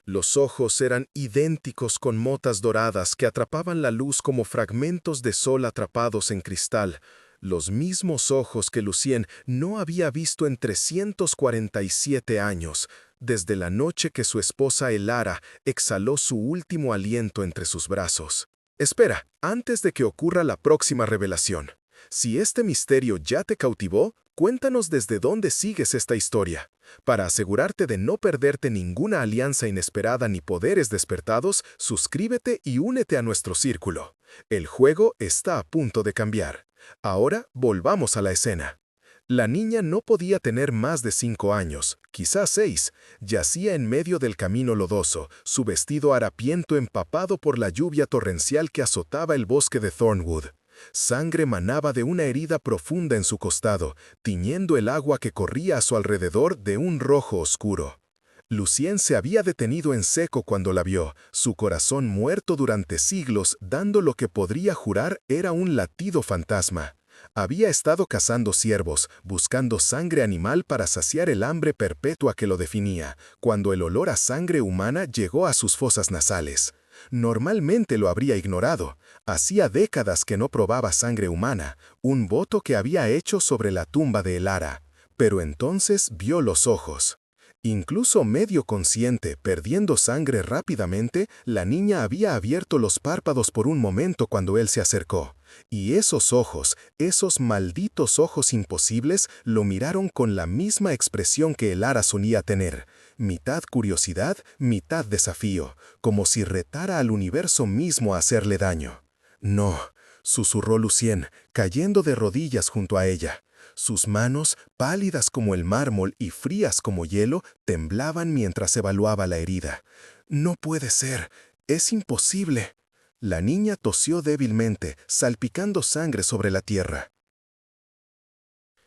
Los ojos eran idénticos con motas doradas que atrapaban la luz como fragmentos de sol atrapados en cristal, los mismos ojos que Lucien no había visto en 347 años, desde la noche que su esposa Elara exhaló su último aliento entre sus brazos. Espera, antes de que ocurra la próxima revelación. Si este misterio ya te cautivó, cuéntanos desde dónde sigues esta historia. Para asegurarte de no perderte ninguna alianza inesperada ni poderes despertados, suscríbete y únete a nuestro círculo. El juego está a punto de cambiar. Ahora volvamos a la escena. La niña no podía tener más de 5 años, quizás 6. Yacía en medio del camino lodoso, su vestido harapiento empapado por la lluvia torrencial que azotaba el bosque de Thornwood. Sangre manaba de una herida profunda en su costado, tiñendo el agua que corría a su alrededor de un rojo oscuro. Lucien se había detenido en seco cuando la vio, su corazón muerto durante siglos, dando lo que podría jurar era un latido fantasma. Había estado cazando ciervos, buscando sangre animal para saciar el hambre perpetua que lo definía, cuando el olor a sangre humana llegó a sus fosas nasales. Normalmente lo habría ignorado. Hacía décadas que no probaba sangre humana, un voto que había hecho sobre la tumba de Elara. Pero entonces vio los ojos. Incluso medio consciente, perdiendo sangre rápidamente, la niña había abierto los párpados por un momento cuando él se acercó. Y esos ojos, esos malditos ojos imposibles, lo miraron con la misma expresión que Elara solía tener. Mitad curiosidad, mitad desafío, como si retara al universo mismo a hacerle daño. No, susurró Lucien, cayendo de rodillas junto a ella. Sus manos, pálidas como el mármol y frías como hielo, temblaban mientras evaluaba la herida. No puede ser, es imposible. La niña tosió débilmente, salpicando sangre sobre la tierra.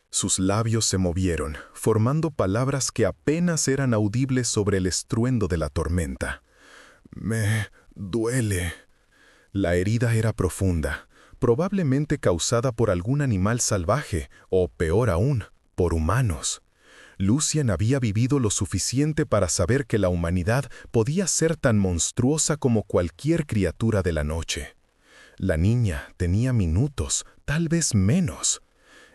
Sus labios se movieron, formando palabras que apenas eran audibles sobre el estruendo de la tormenta. Me duele. La herida era profunda, probablemente causada por algún animal salvaje, o peor aún, por humanos. Lucien había vivido lo suficiente para saber que la humanidad podía ser tan monstruosa como cualquier criatura de la noche. La niña tenía minutos, tal vez menos.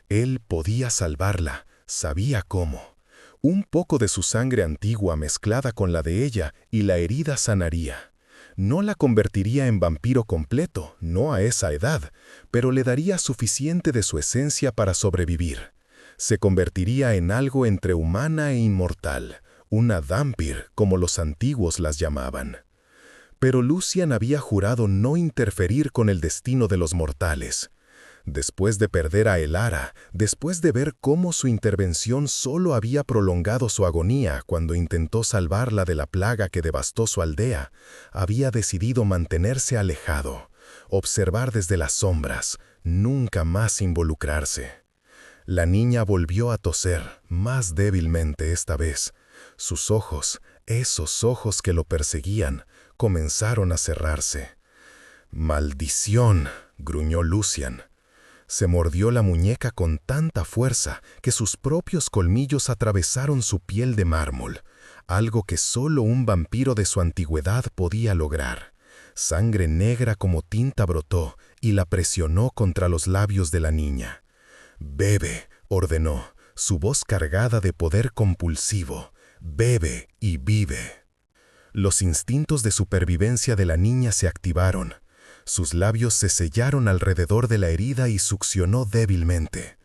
Él podía salvarla, sabía cómo. Un poco de su sangre antigua mezclada con la de ella y la herida sanaría. No la convertiría en vampiro completo, no a esa edad, pero le daría suficiente de su esencia para sobrevivir. Se convertiría en algo entre humana e inmortal, una Dhampir, como los antiguos las llamaban. Pero Lucien había jurado no interferir con el destino de los mortales. Después de perder a Elara, después de ver cómo su intervención solo había prolongado su agonía cuando intentó salvarla de la plaga que devastó su aldea, había decidido mantenerse alejado, observar desde las sombras, nunca más involucrarse. La niña volvió a toser, más débilmente esta vez. Sus ojos, esos ojos que lo perseguían, comenzaron a cerrarse. «¡Maldición!», gruñó Lucien. Se mordió la muñeca con tanta fuerza que sus propios colmillos atravesaron su piel de mármol, algo que solo un vampiro de su antigüedad podía lograr. Sangre negra como tinta brotó y la presionó contra los labios de la niña. «Bebe», ordenó, su voz cargada de poder compulsivo. «Bebe y vive». Los instintos de supervivencia de la niña se activaron. Sus labios se sellaron alrededor de la herida y succionó débilmente.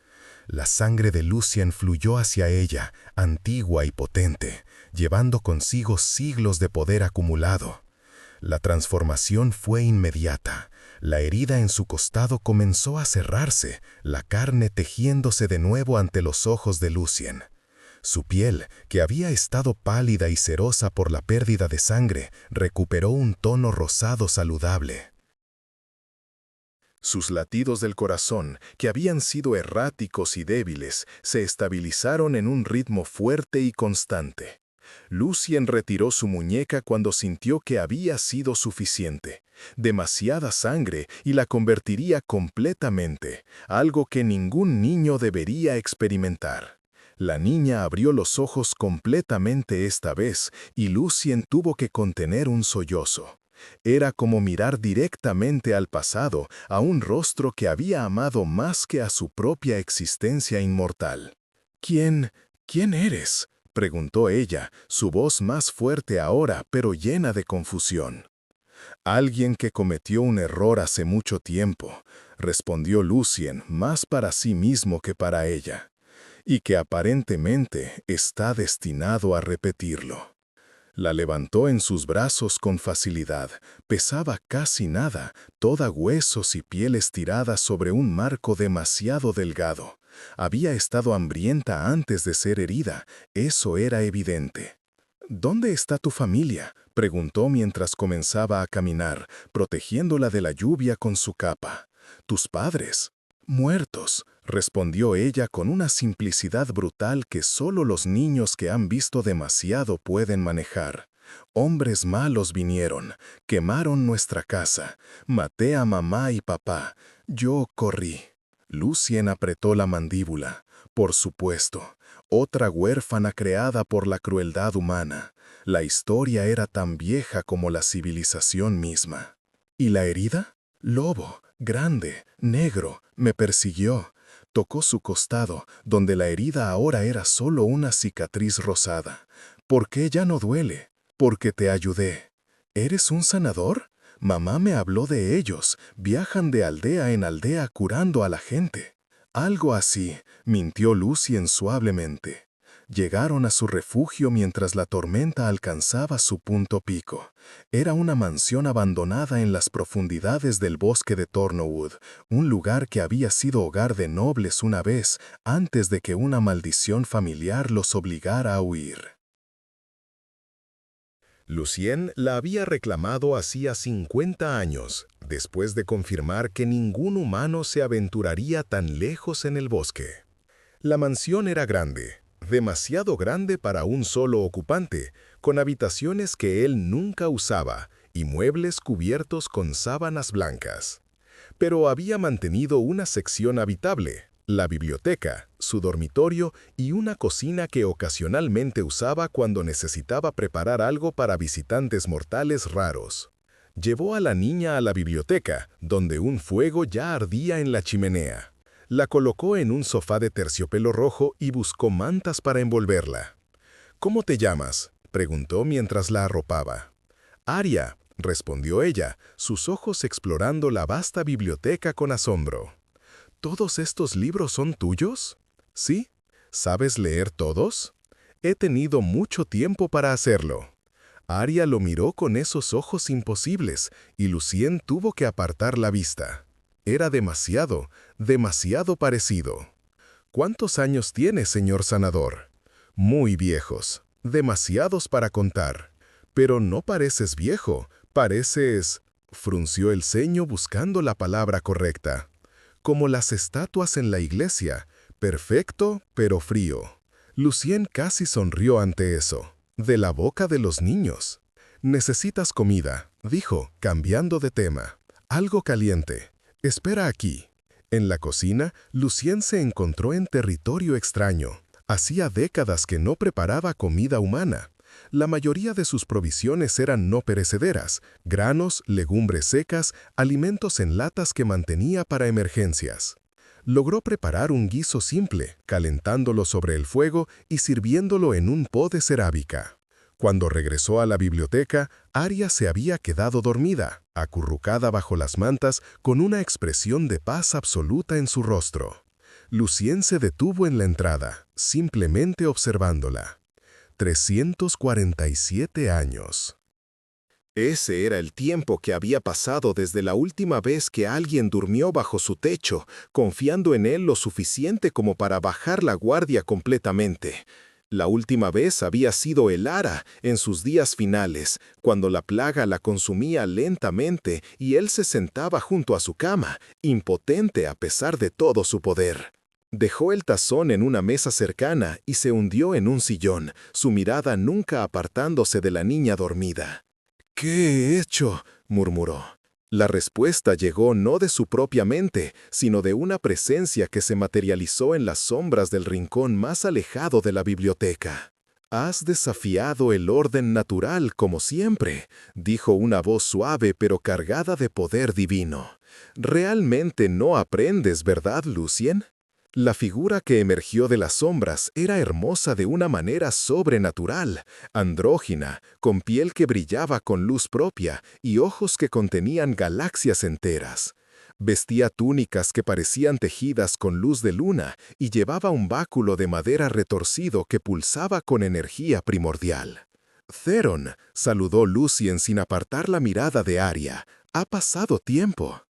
La sangre de Lucien fluyó hacia ella, antigua y potente, llevando consigo siglos de poder acumulado. La transformación fue inmediata. La herida en su costado comenzó a cerrarse, la carne tejiéndose de nuevo ante los ojos de Lucien. Su piel, que había estado pálida y cerosa por la pérdida de sangre, recuperó un tono rosado saludable. Sus latidos del corazón, que habían sido erráticos y débiles, se estabilizaron en un ritmo fuerte y constante. Lucien retiró su muñeca cuando sintió que había sido suficiente. Demasiada sangre y la convertiría completamente, algo que ningún niño debería experimentar. La niña abrió los ojos completamente esta vez y Lucien tuvo que contener un sollozo. Era como mirar directamente al pasado, a un rostro que había amado más que a su propia existencia inmortal. ¿Quién eres?, preguntó ella, su voz más fuerte ahora, pero llena de confusión. Alguien que cometió un error hace mucho tiempo, respondió Lucien, más para sí mismo que para ella, y que aparentemente está destinado a repetirlo. La levantó en sus brazos con facilidad, pesaba casi nada, toda huesos y piel estirada sobre un marco demasiado delgado. Había estado hambrienta antes de ser herida, eso era evidente. ¿Dónde está tu familia?, preguntó mientras comenzaba a caminar, protegiéndola de la lluvia con su capa. ¿Tus padres? Muertos, respondió ella con una simplicidad brutal que solo los niños que han visto demasiado pueden manejar. Hombres malos vinieron, quemaron nuestra casa, maté a mamá y papá, yo corrí. Lucien apretó la mandíbula. Por supuesto, otra huérfana creada por la crueldad humana. La historia era tan vieja como la civilización misma. ¿Y la herida? Lobo, grande, negro, me persiguió. Tocó su costado, donde la herida ahora era solo una cicatriz rosada. ¿Por qué ya no duele? Porque te ayudé. ¿Eres un sanador? Mamá me habló de ellos. Viajan de aldea en aldea curando a la gente. Algo así, mintió Lucien suavemente. Llegaron a su refugio mientras la tormenta alcanzaba su punto pico. Era una mansión abandonada en las profundidades del bosque de Tornowood, un lugar que había sido hogar de nobles una vez antes de que una maldición familiar los obligara a huir. Lucien la había reclamado hacía 50 años, después de confirmar que ningún humano se aventuraría tan lejos en el bosque. La mansión era grande, demasiado grande para un solo ocupante, con habitaciones que él nunca usaba y muebles cubiertos con sábanas blancas. Pero había mantenido una sección habitable, la biblioteca, su dormitorio y una cocina que ocasionalmente usaba cuando necesitaba preparar algo para visitantes mortales raros. Llevó a la niña a la biblioteca, donde un fuego ya ardía en la chimenea. La colocó en un sofá de terciopelo rojo y buscó mantas para envolverla. ¿Cómo te llamas?, preguntó mientras la arropaba. Aria, respondió ella, sus ojos explorando la vasta biblioteca con asombro. ¿Todos estos libros son tuyos? ¿Sí? ¿Sabes leer todos? He tenido mucho tiempo para hacerlo. Aria lo miró con esos ojos imposibles y Lucien tuvo que apartar la vista. Era demasiado parecido. ¿Cuántos años tiene, señor sanador? Muy viejos, demasiados para contar. Pero no pareces viejo, pareces... Frunció el ceño buscando la palabra correcta. Como las estatuas en la iglesia, perfecto pero frío. Lucien casi sonrió ante eso. De la boca de los niños. Necesitas comida, dijo, cambiando de tema. Algo caliente. Espera aquí. En la cocina, Lucien se encontró en territorio extraño. Hacía décadas que no preparaba comida humana. La mayoría de sus provisiones eran no perecederas, granos, legumbres secas, alimentos en latas que mantenía para emergencias. Logró preparar un guiso simple, calentándolo sobre el fuego y sirviéndolo en un pot de cerámica. Cuando regresó a la biblioteca, Aria se había quedado dormida, acurrucada bajo las mantas, con una expresión de paz absoluta en su rostro. Lucien se detuvo en la entrada, simplemente observándola. 347 años. Ese era el tiempo que había pasado desde la última vez que alguien durmió bajo su techo, confiando en él lo suficiente como para bajar la guardia completamente. La última vez había sido Elara en sus días finales, cuando la plaga la consumía lentamente y él se sentaba junto a su cama, impotente a pesar de todo su poder. Dejó el tazón en una mesa cercana y se hundió en un sillón, su mirada nunca apartándose de la niña dormida. «¿Qué he hecho?», murmuró. La respuesta llegó no de su propia mente, sino de una presencia que se materializó en las sombras del rincón más alejado de la biblioteca. «Has desafiado el orden natural como siempre», dijo una voz suave pero cargada de poder divino. «Realmente no aprendes, ¿verdad, Lucien?» La figura que emergió de las sombras era hermosa de una manera sobrenatural, andrógina, con piel que brillaba con luz propia y ojos que contenían galaxias enteras. Vestía túnicas que parecían tejidas con luz de luna y llevaba un báculo de madera retorcido que pulsaba con energía primordial. «Theron», saludó Lucien sin apartar la mirada de Aria, «ha pasado tiempo».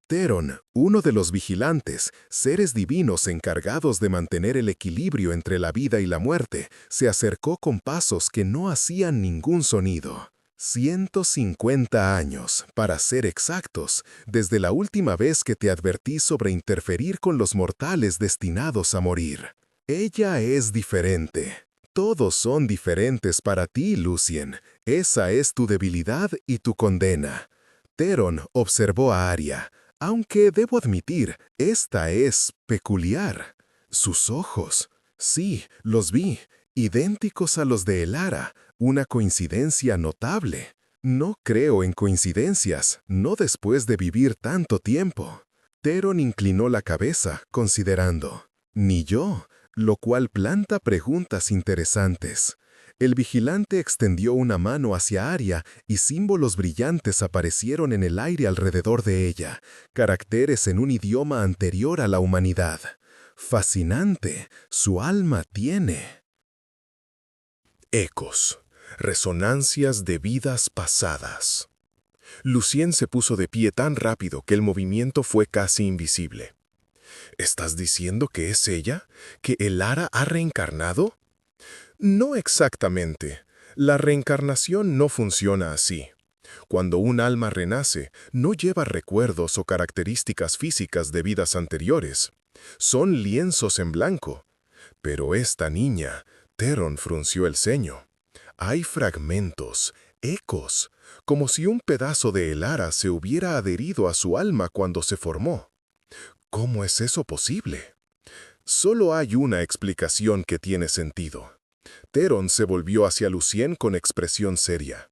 Theron, uno de los vigilantes, seres divinos encargados de mantener el equilibrio entre la vida y la muerte, se acercó con pasos que no hacían ningún sonido. 150 años, para ser exactos, desde la última vez que te advertí sobre interferir con los mortales destinados a morir. Ella es diferente. Todos son diferentes para ti, Lucien. Esa es tu debilidad y tu condena. Theron observó a Aria. Aunque debo admitir, esta es peculiar. Sus ojos, sí, los vi, idénticos a los de Elara, una coincidencia notable. No creo en coincidencias, no después de vivir tanto tiempo. Theron inclinó la cabeza, considerando. Ni yo, lo cual planta preguntas interesantes. El vigilante extendió una mano hacia Aria y símbolos brillantes aparecieron en el aire alrededor de ella, caracteres en un idioma anterior a la humanidad. Fascinante, su alma tiene. Ecos, resonancias de vidas pasadas. Lucien se puso de pie tan rápido que el movimiento fue casi invisible. ¿Estás diciendo que es ella? ¿Que Elara ha reencarnado? No exactamente. La reencarnación no funciona así. Cuando un alma renace, no lleva recuerdos o características físicas de vidas anteriores. Son lienzos en blanco. Pero esta niña, Theron frunció el ceño. Hay fragmentos, ecos, como si un pedazo de Elara se hubiera adherido a su alma cuando se formó. ¿Cómo es eso posible? Solo hay una explicación que tiene sentido. Theron se volvió hacia Lucien con expresión seria.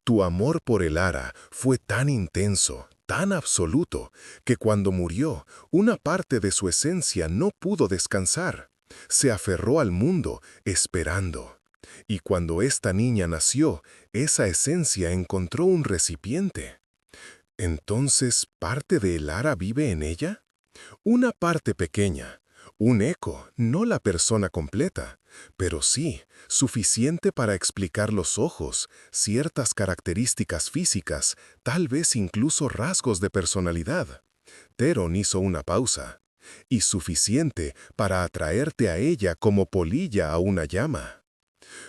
Tu amor por Elara fue tan intenso, tan absoluto, que cuando murió, una parte de su esencia no pudo descansar. Se aferró al mundo, esperando. Y cuando esta niña nació, esa esencia encontró un recipiente. ¿Entonces parte de Elara vive en ella? Una parte pequeña. Un eco, no la persona completa, pero sí, suficiente para explicar los ojos, ciertas características físicas, tal vez incluso rasgos de personalidad. Theron hizo una pausa. Y suficiente para atraerte a ella como polilla a una llama.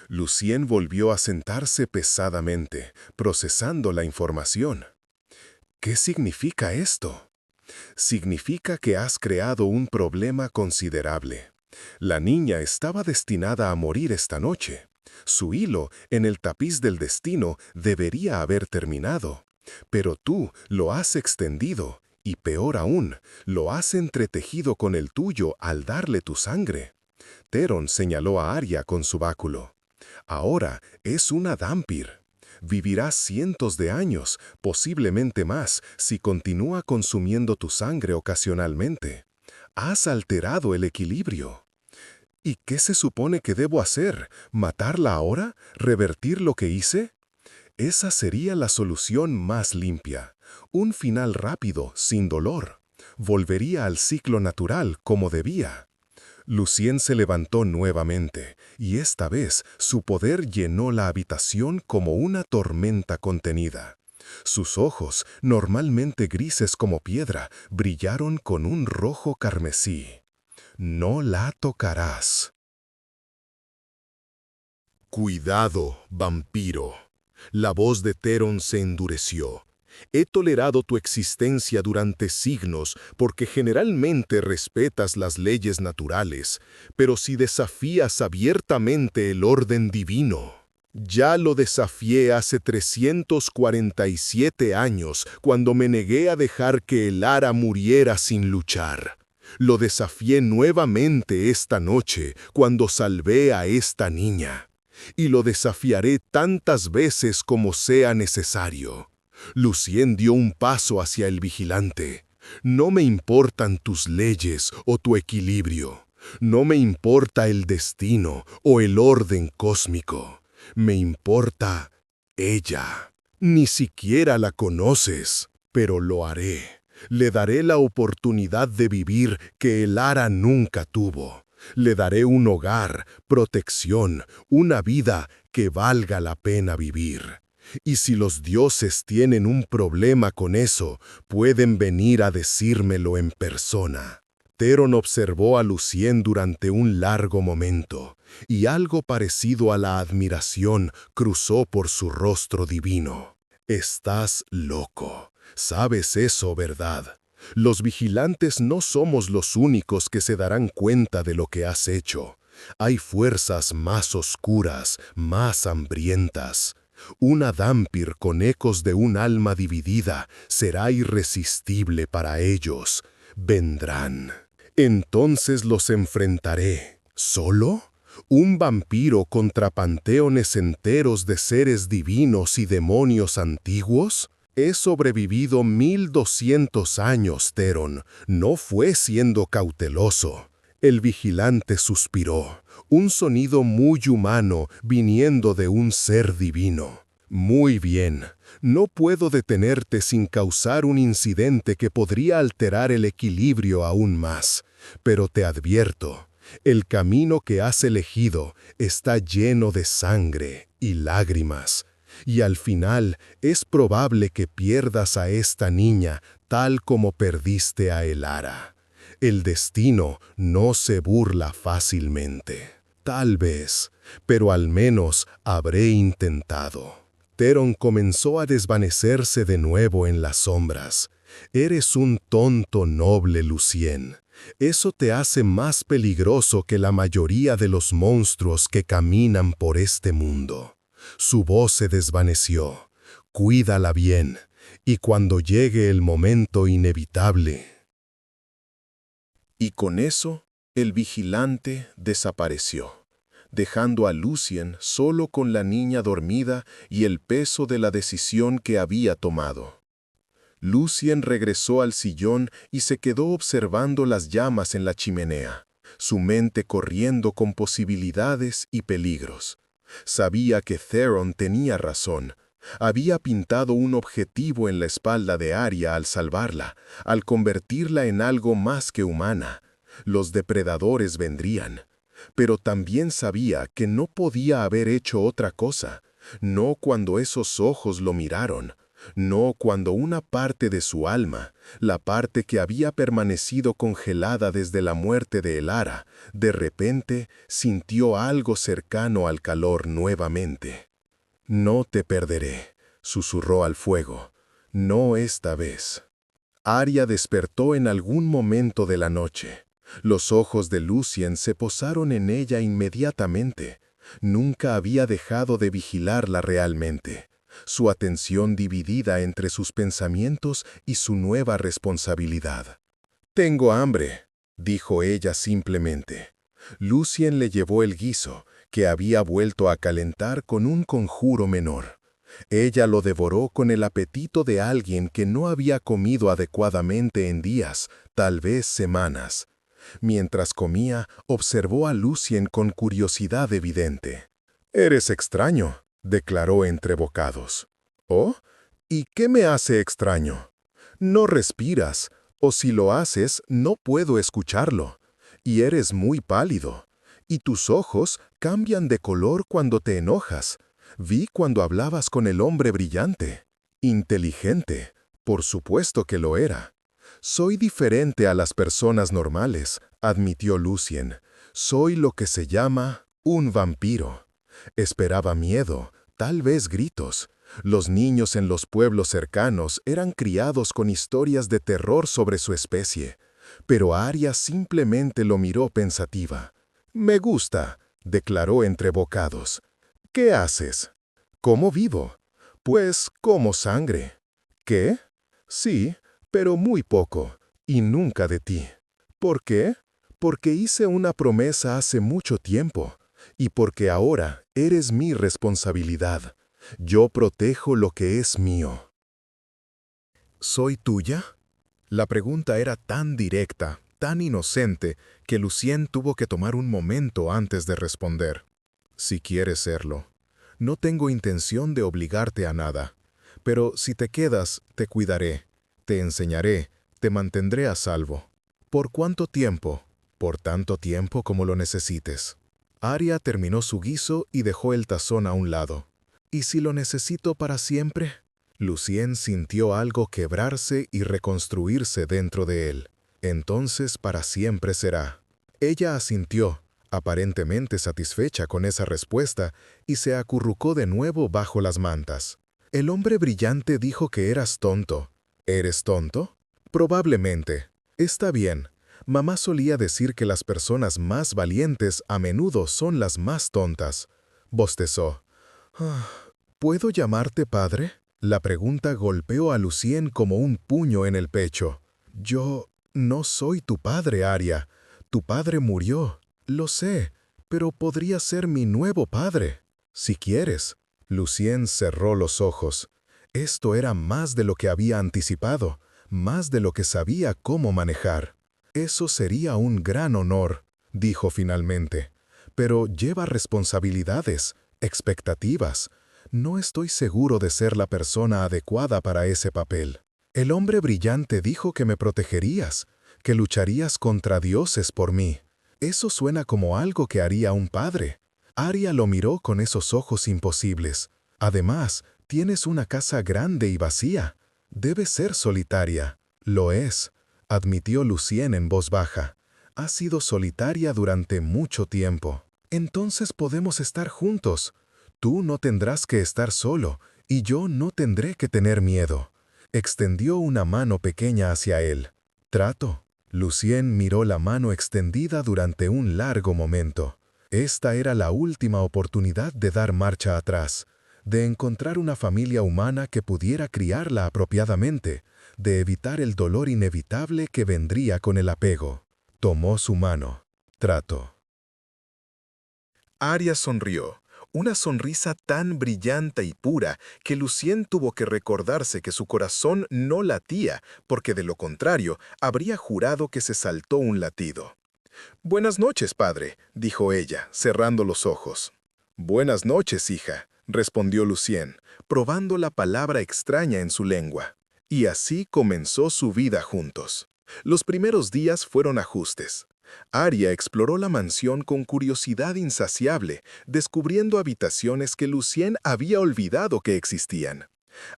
Lucien volvió a sentarse pesadamente, procesando la información. ¿Qué significa esto? Significa que has creado un problema considerable. La niña estaba destinada a morir esta noche. Su hilo en el tapiz del destino debería haber terminado. Pero tú lo has extendido, y peor aún, lo has entretejido con el tuyo al darle tu sangre. Theron señaló a Aria con su báculo. Ahora es una Dhampir. Vivirá cientos de años, posiblemente más, si continúa consumiendo tu sangre ocasionalmente. Has alterado el equilibrio. ¿Y qué se supone que debo hacer? ¿Matarla ahora? ¿Revertir lo que hice? Esa sería la solución más limpia. Un final rápido, sin dolor. Volvería al ciclo natural como debía. Lucien se levantó nuevamente, y esta vez su poder llenó la habitación como una tormenta contenida. Sus ojos, normalmente grises como piedra, brillaron con un rojo carmesí. No la tocarás. Cuidado, vampiro. La voz de Theron se endureció. He tolerado tu existencia durante siglos porque generalmente respetas las leyes naturales, pero si desafías abiertamente el orden divino... Ya lo desafié hace 347 años, cuando me negué a dejar que Elara muriera sin luchar. Lo desafié nuevamente esta noche, cuando salvé a esta niña. Y lo desafiaré tantas veces como sea necesario. Lucien dio un paso hacia el vigilante. No me importan tus leyes o tu equilibrio. No me importa el destino o el orden cósmico. Me importa ella. Ni siquiera la conoces, pero lo haré. Le daré la oportunidad de vivir que Elara nunca tuvo. Le daré un hogar, protección, una vida que valga la pena vivir. Y si los dioses tienen un problema con eso, pueden venir a decírmelo en persona. Theron observó a Lucien durante un largo momento, y algo parecido a la admiración cruzó por su rostro divino. Estás loco. Sabes eso, ¿verdad? Los vigilantes no somos los únicos que se darán cuenta de lo que has hecho. Hay fuerzas más oscuras, más hambrientas. Una Dhampir con ecos de un alma dividida será irresistible para ellos. Vendrán. Entonces los enfrentaré. ¿Solo? ¿Un vampiro contra panteones enteros de seres divinos y demonios antiguos? He sobrevivido 1200 años, Theron. No fue siendo cauteloso. El vigilante suspiró, un sonido muy humano viniendo de un ser divino. Muy bien. No puedo detenerte sin causar un incidente que podría alterar el equilibrio aún más. Pero te advierto, el camino que has elegido está lleno de sangre y lágrimas. Y al final es probable que pierdas a esta niña tal como perdiste a Elara. El destino no se burla fácilmente. Tal vez, pero al menos habré intentado. Theron comenzó a desvanecerse de nuevo en las sombras. Eres un tonto noble, Lucien. Eso te hace más peligroso que la mayoría de los monstruos que caminan por este mundo. Su voz se desvaneció. Cuídala bien, y cuando llegue el momento inevitable. Y con eso, el vigilante desapareció, dejando a Lucien solo con la niña dormida y el peso de la decisión que había tomado. Lucien regresó al sillón y se quedó observando las llamas en la chimenea, su mente corriendo con posibilidades y peligros. Sabía que Theron tenía razón. Había pintado un objetivo en la espalda de Arya al salvarla, al convertirla en algo más que humana. Los depredadores vendrían. Pero también sabía que no podía haber hecho otra cosa, no cuando esos ojos lo miraron, no cuando una parte de su alma, la parte que había permanecido congelada desde la muerte de Elara, de repente sintió algo cercano al calor nuevamente. «No te perderé», susurró al fuego, «no esta vez». Arya despertó en algún momento de la noche. Los ojos de Lucien se posaron en ella inmediatamente. Nunca había dejado de vigilarla realmente, su atención dividida entre sus pensamientos y su nueva responsabilidad. «Tengo hambre», dijo ella simplemente. Lucien le llevó el guiso, que había vuelto a calentar con un conjuro menor. Ella lo devoró con el apetito de alguien que no había comido adecuadamente en días, tal vez semanas. Mientras comía, observó a Lucien con curiosidad evidente. «Eres extraño», declaró entre bocados. «¿Oh? ¿Y qué me hace extraño? No respiras, o si lo haces, no puedo escucharlo. Y eres muy pálido. Y tus ojos cambian de color cuando te enojas. Vi cuando hablabas con el hombre brillante. Inteligente, por supuesto que lo era». «Soy diferente a las personas normales», admitió Lucien. «Soy lo que se llama un vampiro». Esperaba miedo, tal vez gritos. Los niños en los pueblos cercanos eran criados con historias de terror sobre su especie. Pero Arya simplemente lo miró pensativa. «Me gusta», declaró entre bocados. ¿Qué haces? ¿Cómo vivo? Pues como sangre. ¿Qué? Sí, pero muy poco, y nunca de ti. ¿Por qué? Porque hice una promesa hace mucho tiempo, y porque ahora eres mi responsabilidad. Yo protejo lo que es mío. ¿Soy tuya? La pregunta era tan directa, tan inocente, que Lucien tuvo que tomar un momento antes de responder. Si quieres serlo. No tengo intención de obligarte a nada, pero si te quedas, te cuidaré, te enseñaré, te mantendré a salvo. ¿Por cuánto tiempo? Por tanto tiempo como lo necesites. Aria terminó su guiso y dejó el tazón a un lado. ¿Y si lo necesito para siempre? Lucien sintió algo quebrarse y reconstruirse dentro de él. Entonces para siempre será. Ella asintió, aparentemente satisfecha con esa respuesta, y se acurrucó de nuevo bajo las mantas. El hombre brillante dijo que eras tonto. ¿Eres tonto? Probablemente. Está bien. Mamá solía decir que las personas más valientes a menudo son las más tontas. Bostezó. ¿Puedo llamarte padre? La pregunta golpeó a Lucien como un puño en el pecho. Yo no soy tu padre, Aria. Tu padre murió. Lo sé, pero podría ser mi nuevo padre. Si quieres. Lucien cerró los ojos. Esto era más de lo que había anticipado, más de lo que sabía cómo manejar. Eso sería un gran honor, dijo finalmente. Pero lleva responsabilidades, expectativas. No estoy seguro de ser la persona adecuada para ese papel. El hombre brillante dijo que me protegerías, que lucharías contra dioses por mí. Eso suena como algo que haría un padre. Aria lo miró con esos ojos imposibles. Además, tienes una casa grande y vacía. Debe ser solitaria. Lo es, admitió Lucien en voz baja. Ha sido solitaria durante mucho tiempo. Entonces podemos estar juntos. Tú no tendrás que estar solo, y yo no tendré que tener miedo. Extendió una mano pequeña hacia él. Trato. Lucien miró la mano extendida durante un largo momento. Esta era la última oportunidad de dar marcha atrás, de encontrar una familia humana que pudiera criarla apropiadamente, de evitar el dolor inevitable que vendría con el apego. Tomó su mano. Trato. Aria sonrió. Una sonrisa tan brillante y pura que Lucien tuvo que recordarse que su corazón no latía, porque de lo contrario habría jurado que se saltó un latido. «Buenas noches, padre», dijo ella, cerrando los ojos. «Buenas noches, hija», respondió Lucien, probando la palabra extraña en su lengua. Y así comenzó su vida juntos. Los primeros días fueron ajustes. Aria exploró la mansión con curiosidad insaciable, descubriendo habitaciones que Lucien había olvidado que existían.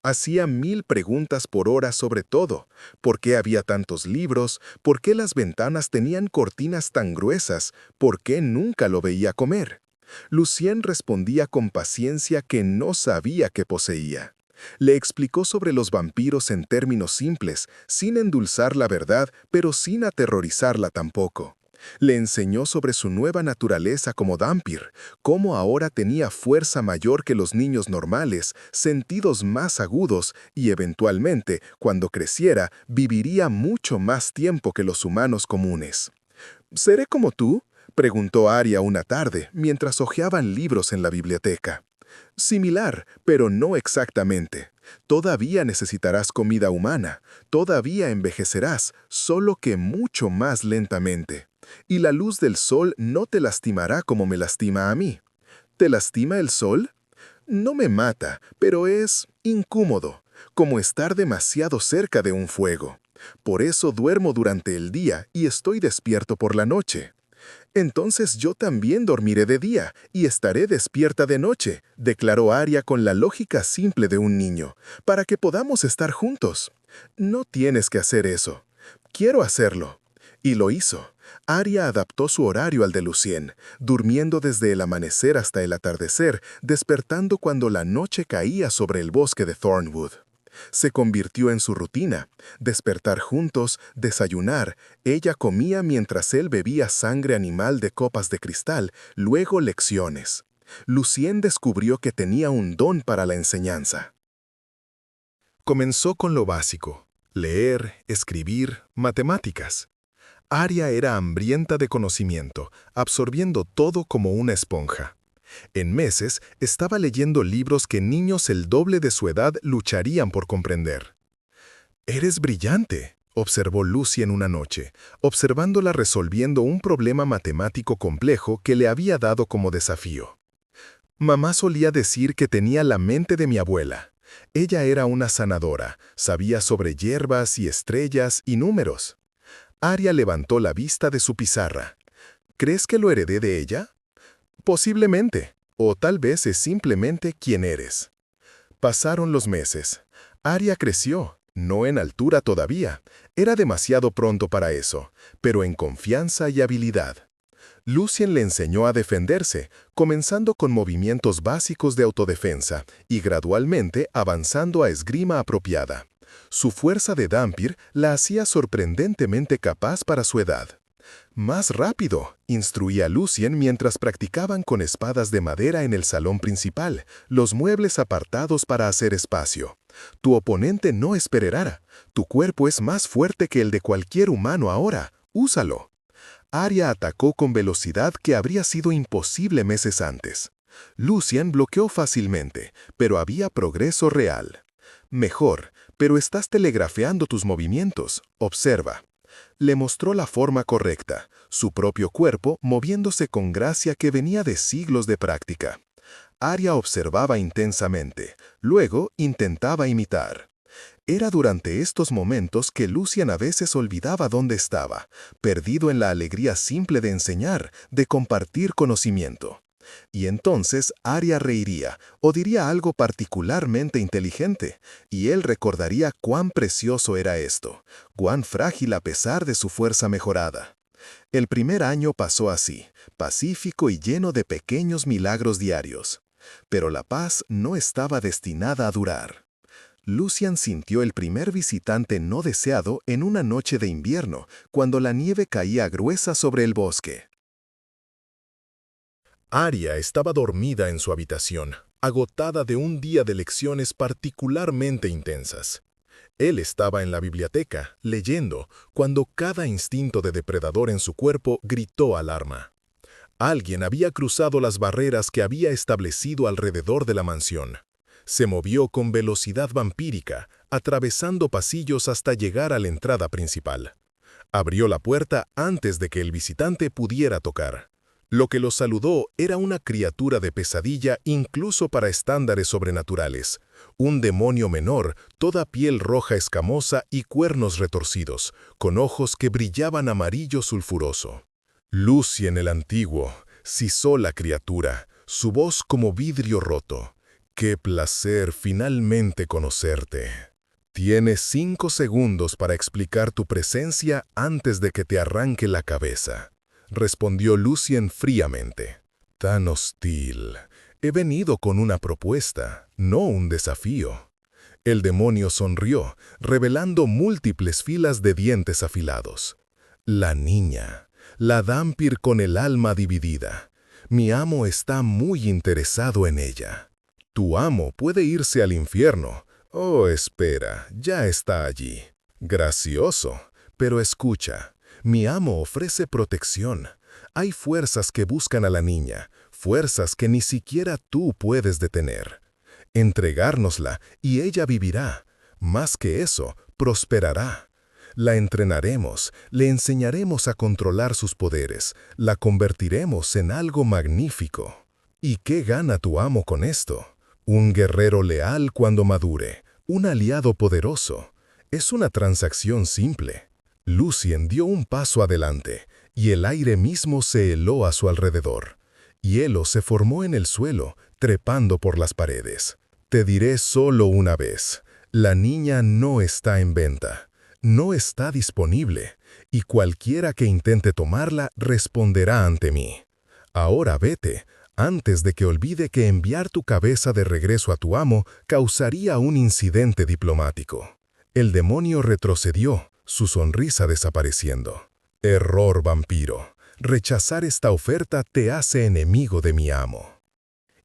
Hacía 1000 preguntas por hora sobre todo. ¿Por qué había tantos libros? ¿Por qué las ventanas tenían cortinas tan gruesas? ¿Por qué nunca lo veía comer? Lucien respondía con paciencia que no sabía qué poseía. Le explicó sobre los vampiros en términos simples, sin endulzar la verdad, pero sin aterrorizarla tampoco. Le enseñó sobre su nueva naturaleza como Dhampir, cómo ahora tenía fuerza mayor que los niños normales, sentidos más agudos y eventualmente, cuando creciera, viviría mucho más tiempo que los humanos comunes. ¿Seré como tú?, preguntó Aria una tarde, mientras hojeaban libros en la biblioteca. Similar, pero no exactamente. Todavía necesitarás comida humana, todavía envejecerás, solo que mucho más lentamente. Y la luz del sol no te lastimará como me lastima a mí. ¿Te lastima el sol? No me mata, pero es incómodo, como estar demasiado cerca de un fuego. Por eso duermo durante el día y estoy despierto por la noche. Entonces yo también dormiré de día y estaré despierta de noche, declaró Aria con la lógica simple de un niño, para que podamos estar juntos. No tienes que hacer eso. Quiero hacerlo. Y lo hizo. Aria adaptó su horario al de Lucien, durmiendo desde el amanecer hasta el atardecer, despertando cuando la noche caía sobre el bosque de Thornwood. Se convirtió en su rutina, despertar juntos, desayunar, ella comía mientras él bebía sangre animal de copas de cristal, luego lecciones. Lucien descubrió que tenía un don para la enseñanza. Comenzó con lo básico: leer, escribir, matemáticas. Aria era hambrienta de conocimiento, absorbiendo todo como una esponja. En meses estaba leyendo libros que niños el doble de su edad lucharían por comprender. «Eres brillante», observó Lucien una noche, observándola resolviendo un problema matemático complejo que le había dado como desafío. Mamá solía decir que tenía la mente de mi abuela. Ella era una sanadora, sabía sobre hierbas y estrellas y números. Aria levantó la vista de su pizarra. ¿Crees que lo heredé de ella? Posiblemente, o tal vez es simplemente quien eres. Pasaron los meses. Aria creció, no en altura todavía, era demasiado pronto para eso, pero en confianza y habilidad. Lucien le enseñó a defenderse, comenzando con movimientos básicos de autodefensa y gradualmente avanzando a esgrima apropiada. Su fuerza de Dhampir la hacía sorprendentemente capaz para su edad. «Más rápido», instruía Lucien mientras practicaban con espadas de madera en el salón principal, los muebles apartados para hacer espacio. «Tu oponente no esperará. Tu cuerpo es más fuerte que el de cualquier humano ahora. Úsalo». Aria atacó con velocidad que habría sido imposible meses antes. Lucien bloqueó fácilmente, pero había progreso real. «Mejor, pero estás telegrafeando tus movimientos. Observa». Le mostró la forma correcta, su propio cuerpo moviéndose con gracia que venía de siglos de práctica. Aria observaba intensamente, luego intentaba imitar. Era durante estos momentos que Lucien a veces olvidaba dónde estaba, perdido en la alegría simple de enseñar, de compartir conocimiento. Y entonces Aria reiría, o diría algo particularmente inteligente, y él recordaría cuán precioso era esto, cuán frágil a pesar de su fuerza mejorada. El primer año pasó así, pacífico y lleno de pequeños milagros diarios. Pero la paz no estaba destinada a durar. Lucien sintió el primer visitante no deseado en una noche de invierno, cuando la nieve caía gruesa sobre el bosque. Aria estaba dormida en su habitación, agotada de un día de lecciones particularmente intensas. Él estaba en la biblioteca, leyendo, cuando cada instinto de depredador en su cuerpo gritó alarma. Alguien había cruzado las barreras que había establecido alrededor de la mansión. Se movió con velocidad vampírica, atravesando pasillos hasta llegar a la entrada principal. Abrió la puerta antes de que el visitante pudiera tocar. Lo que lo saludó era una criatura de pesadilla incluso para estándares sobrenaturales. Un demonio menor, toda piel roja escamosa y cuernos retorcidos, con ojos que brillaban amarillo sulfuroso. Lucien el antiguo, sisó la criatura, su voz como vidrio roto. «Qué placer finalmente conocerte. Tienes 5 segundos para explicar tu presencia antes de que te arranque la cabeza», respondió Lucien fríamente. «Tan hostil. He venido con una propuesta, no un desafío». El demonio sonrió, revelando múltiples filas de dientes afilados. «La niña, la Dhampir con el alma dividida. Mi amo está muy interesado en ella. Tu amo puede irse al infierno. Oh, espera, ya está allí. Gracioso, pero escucha. Mi amo ofrece protección. Hay fuerzas que buscan a la niña, fuerzas que ni siquiera tú puedes detener. Entregárnosla y ella vivirá. Más que eso, prosperará. La entrenaremos, le enseñaremos a controlar sus poderes, la convertiremos en algo magnífico. ¿Y qué gana tu amo con esto? Un guerrero leal cuando madure, un aliado poderoso. Es una transacción simple». Lucien dio un paso adelante, y el aire mismo se heló a su alrededor. Hielo se formó en el suelo, trepando por las paredes. «Te diré solo una vez, la niña no está en venta, no está disponible, y cualquiera que intente tomarla responderá ante mí. Ahora vete, antes de que olvide que enviar tu cabeza de regreso a tu amo causaría un incidente diplomático». El demonio retrocedió, su sonrisa desapareciendo. «Error, vampiro. Rechazar esta oferta te hace enemigo de mi amo».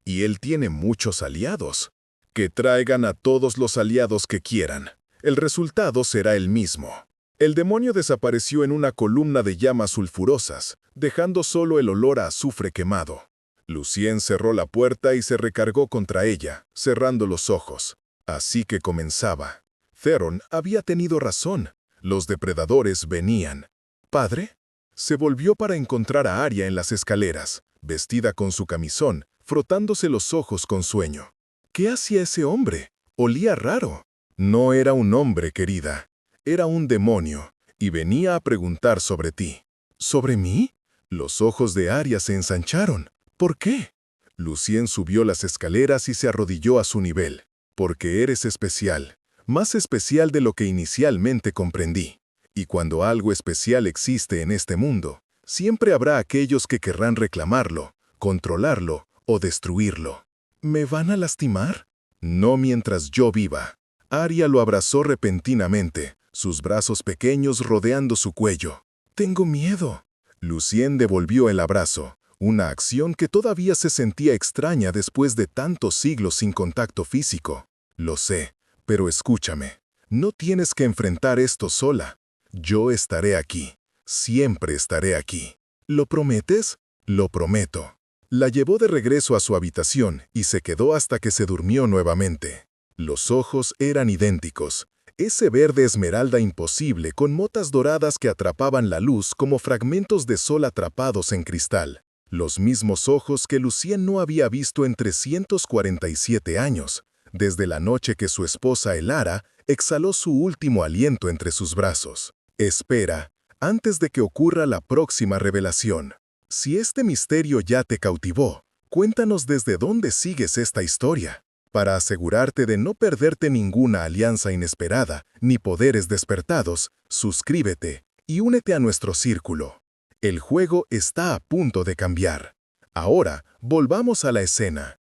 Y él tiene muchos aliados. Que traigan a todos los aliados que quieran. El resultado será el mismo. El demonio desapareció en una columna de llamas sulfurosas, dejando solo el olor a azufre quemado. Lucien cerró la puerta y se recargó contra ella, cerrando los ojos. Así que comenzaba. Theron había tenido razón. Los depredadores venían. ¿Padre? Se volvió para encontrar a Arya en las escaleras, vestida con su camisón, frotándose los ojos con sueño. ¿Qué hacía ese hombre? Olía raro. No era un hombre, querida. Era un demonio, y venía a preguntar sobre ti. ¿Sobre mí? Los ojos de Arya se ensancharon. ¿Por qué? Lucien subió las escaleras y se arrodilló a su nivel. Porque eres especial. Más especial de lo que inicialmente comprendí. Y cuando algo especial existe en este mundo, siempre habrá aquellos que querrán reclamarlo, controlarlo o destruirlo. ¿Me van a lastimar? No mientras yo viva. Arya lo abrazó repentinamente, sus brazos pequeños rodeando su cuello. Tengo miedo. Lucien devolvió el abrazo, una acción que todavía se sentía extraña después de tantos siglos sin contacto físico. Lo sé, pero escúchame. No tienes que enfrentar esto sola. Yo estaré aquí. Siempre estaré aquí. ¿Lo prometes? Lo prometo. La llevó de regreso a su habitación y se quedó hasta que se durmió nuevamente. Los ojos eran idénticos. Ese verde esmeralda imposible con motas doradas que atrapaban la luz como fragmentos de sol atrapados en cristal. Los mismos ojos que Lucien no había visto en 347 años, desde la noche que su esposa Elara exhaló su último aliento entre sus brazos. Espera, antes de que ocurra la próxima revelación. Si este misterio ya te cautivó, cuéntanos desde dónde sigues esta historia, para asegurarte de no perderte ninguna alianza inesperada ni poderes despertados. Suscríbete y únete a nuestro círculo. El juego está a punto de cambiar. Ahora, volvamos a la escena.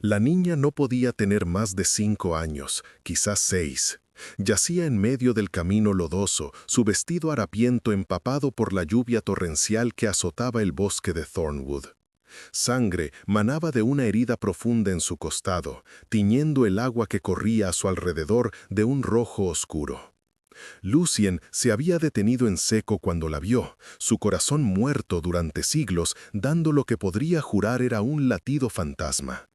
La niña no podía tener más de 5 años, quizás 6. Yacía en medio del camino lodoso, su vestido harapiento empapado por la lluvia torrencial que azotaba el bosque de Thornwood. Sangre manaba de una herida profunda en su costado, tiñendo el agua que corría a su alrededor de un rojo oscuro. Lucien se había detenido en seco cuando la vio, su corazón muerto durante siglos, dando lo que podría jurar era un latido fantasma.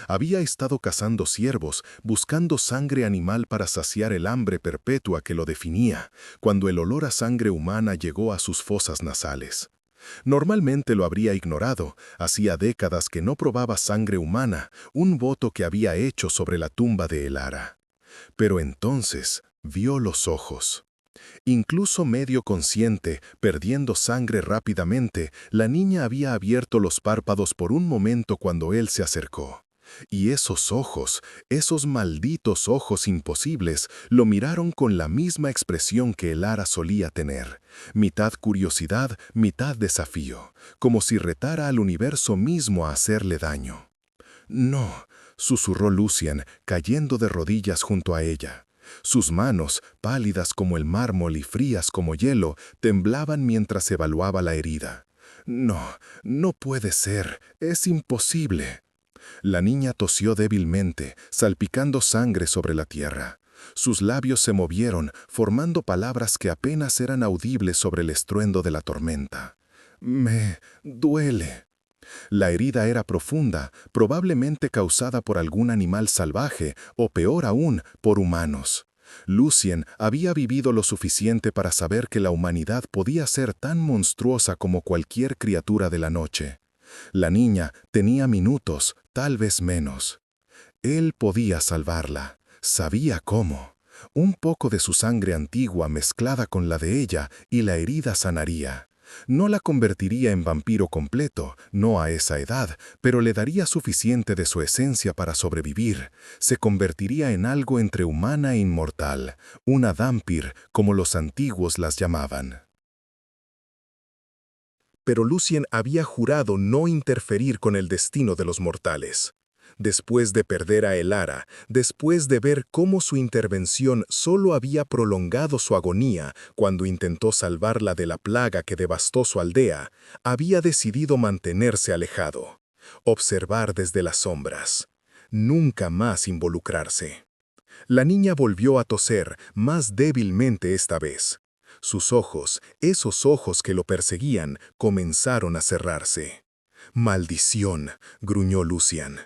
Había estado cazando ciervos, buscando sangre animal para saciar el hambre perpetua que lo definía, cuando el olor a sangre humana llegó a sus fosas nasales. Normalmente lo habría ignorado, hacía décadas que no probaba sangre humana, un voto que había hecho sobre la tumba de Elara. Pero entonces vio los ojos. Incluso medio consciente, perdiendo sangre rápidamente, la niña había abierto los párpados por un momento cuando él se acercó. Y esos ojos, esos malditos ojos imposibles, lo miraron con la misma expresión que Elara solía tener, mitad curiosidad, mitad desafío, como si retara al universo mismo a hacerle daño. «No», susurró Lucien, cayendo de rodillas junto a ella. Sus manos, pálidas como el mármol y frías como hielo, temblaban mientras evaluaba la herida. «No, no puede ser, es imposible». La niña tosió débilmente, salpicando sangre sobre la tierra. Sus labios se movieron, formando palabras que apenas eran audibles sobre el estruendo de la tormenta. «Me duele». La herida era profunda, probablemente causada por algún animal salvaje, o peor aún, por humanos. Lucien había vivido lo suficiente para saber que la humanidad podía ser tan monstruosa como cualquier criatura de la noche. La niña tenía minutos, tal vez menos. Él podía salvarla. Sabía cómo. Un poco de su sangre antigua mezclada con la de ella y la herida sanaría. No la convertiría en vampiro completo, no a esa edad, pero le daría suficiente de su esencia para sobrevivir. Se convertiría en algo entre humana e inmortal, una dhampir, como los antiguos las llamaban. Pero Lucien había jurado no interferir con el destino de los mortales. Después de perder a Elara, después de ver cómo su intervención solo había prolongado su agonía cuando intentó salvarla de la plaga que devastó su aldea, había decidido mantenerse alejado. observar desde las sombras, nunca más involucrarse. La niña volvió a toser, más débilmente esta vez. Sus ojos, esos ojos que lo perseguían, comenzaron a cerrarse. «Maldición», gruñó Lucian.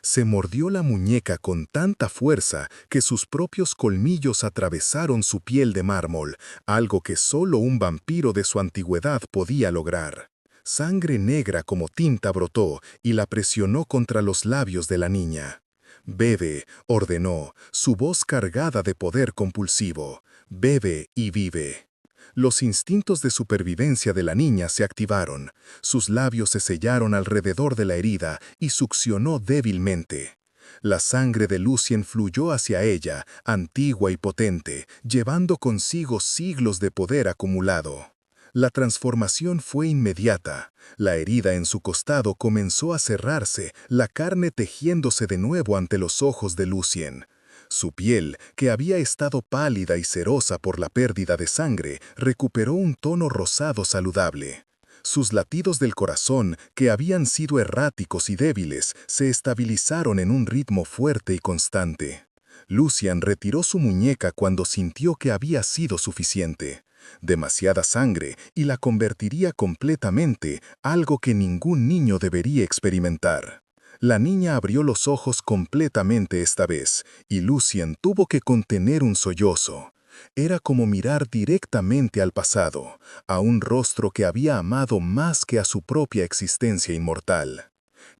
Se mordió la muñeca con tanta fuerza que sus propios colmillos atravesaron su piel de mármol, algo que solo un vampiro de su antigüedad podía lograr. Sangre negra como tinta brotó y la presionó contra los labios de la niña. «Bebe», ordenó, su voz cargada de poder compulsivo. «Bebe y vive». Los instintos de supervivencia de la niña se activaron. Sus labios se sellaron alrededor de la herida y succionó débilmente. La sangre de Lucien fluyó hacia ella, antigua y potente, llevando consigo siglos de poder acumulado. La transformación fue inmediata. La herida en su costado comenzó a cerrarse, la carne tejiéndose de nuevo ante los ojos de Lucien. Su piel, que había estado pálida y cerosa por la pérdida de sangre, recuperó un tono rosado saludable. Sus latidos del corazón, que habían sido erráticos y débiles, se estabilizaron en un ritmo fuerte y constante. Lucian retiró su muñeca cuando sintió que había sido suficiente. Demasiada sangre y la convertiría completamente, algo que ningún niño debería experimentar. La niña abrió los ojos completamente esta vez, y Lucien tuvo que contener un sollozo. Era como mirar directamente al pasado, a un rostro que había amado más que a su propia existencia inmortal.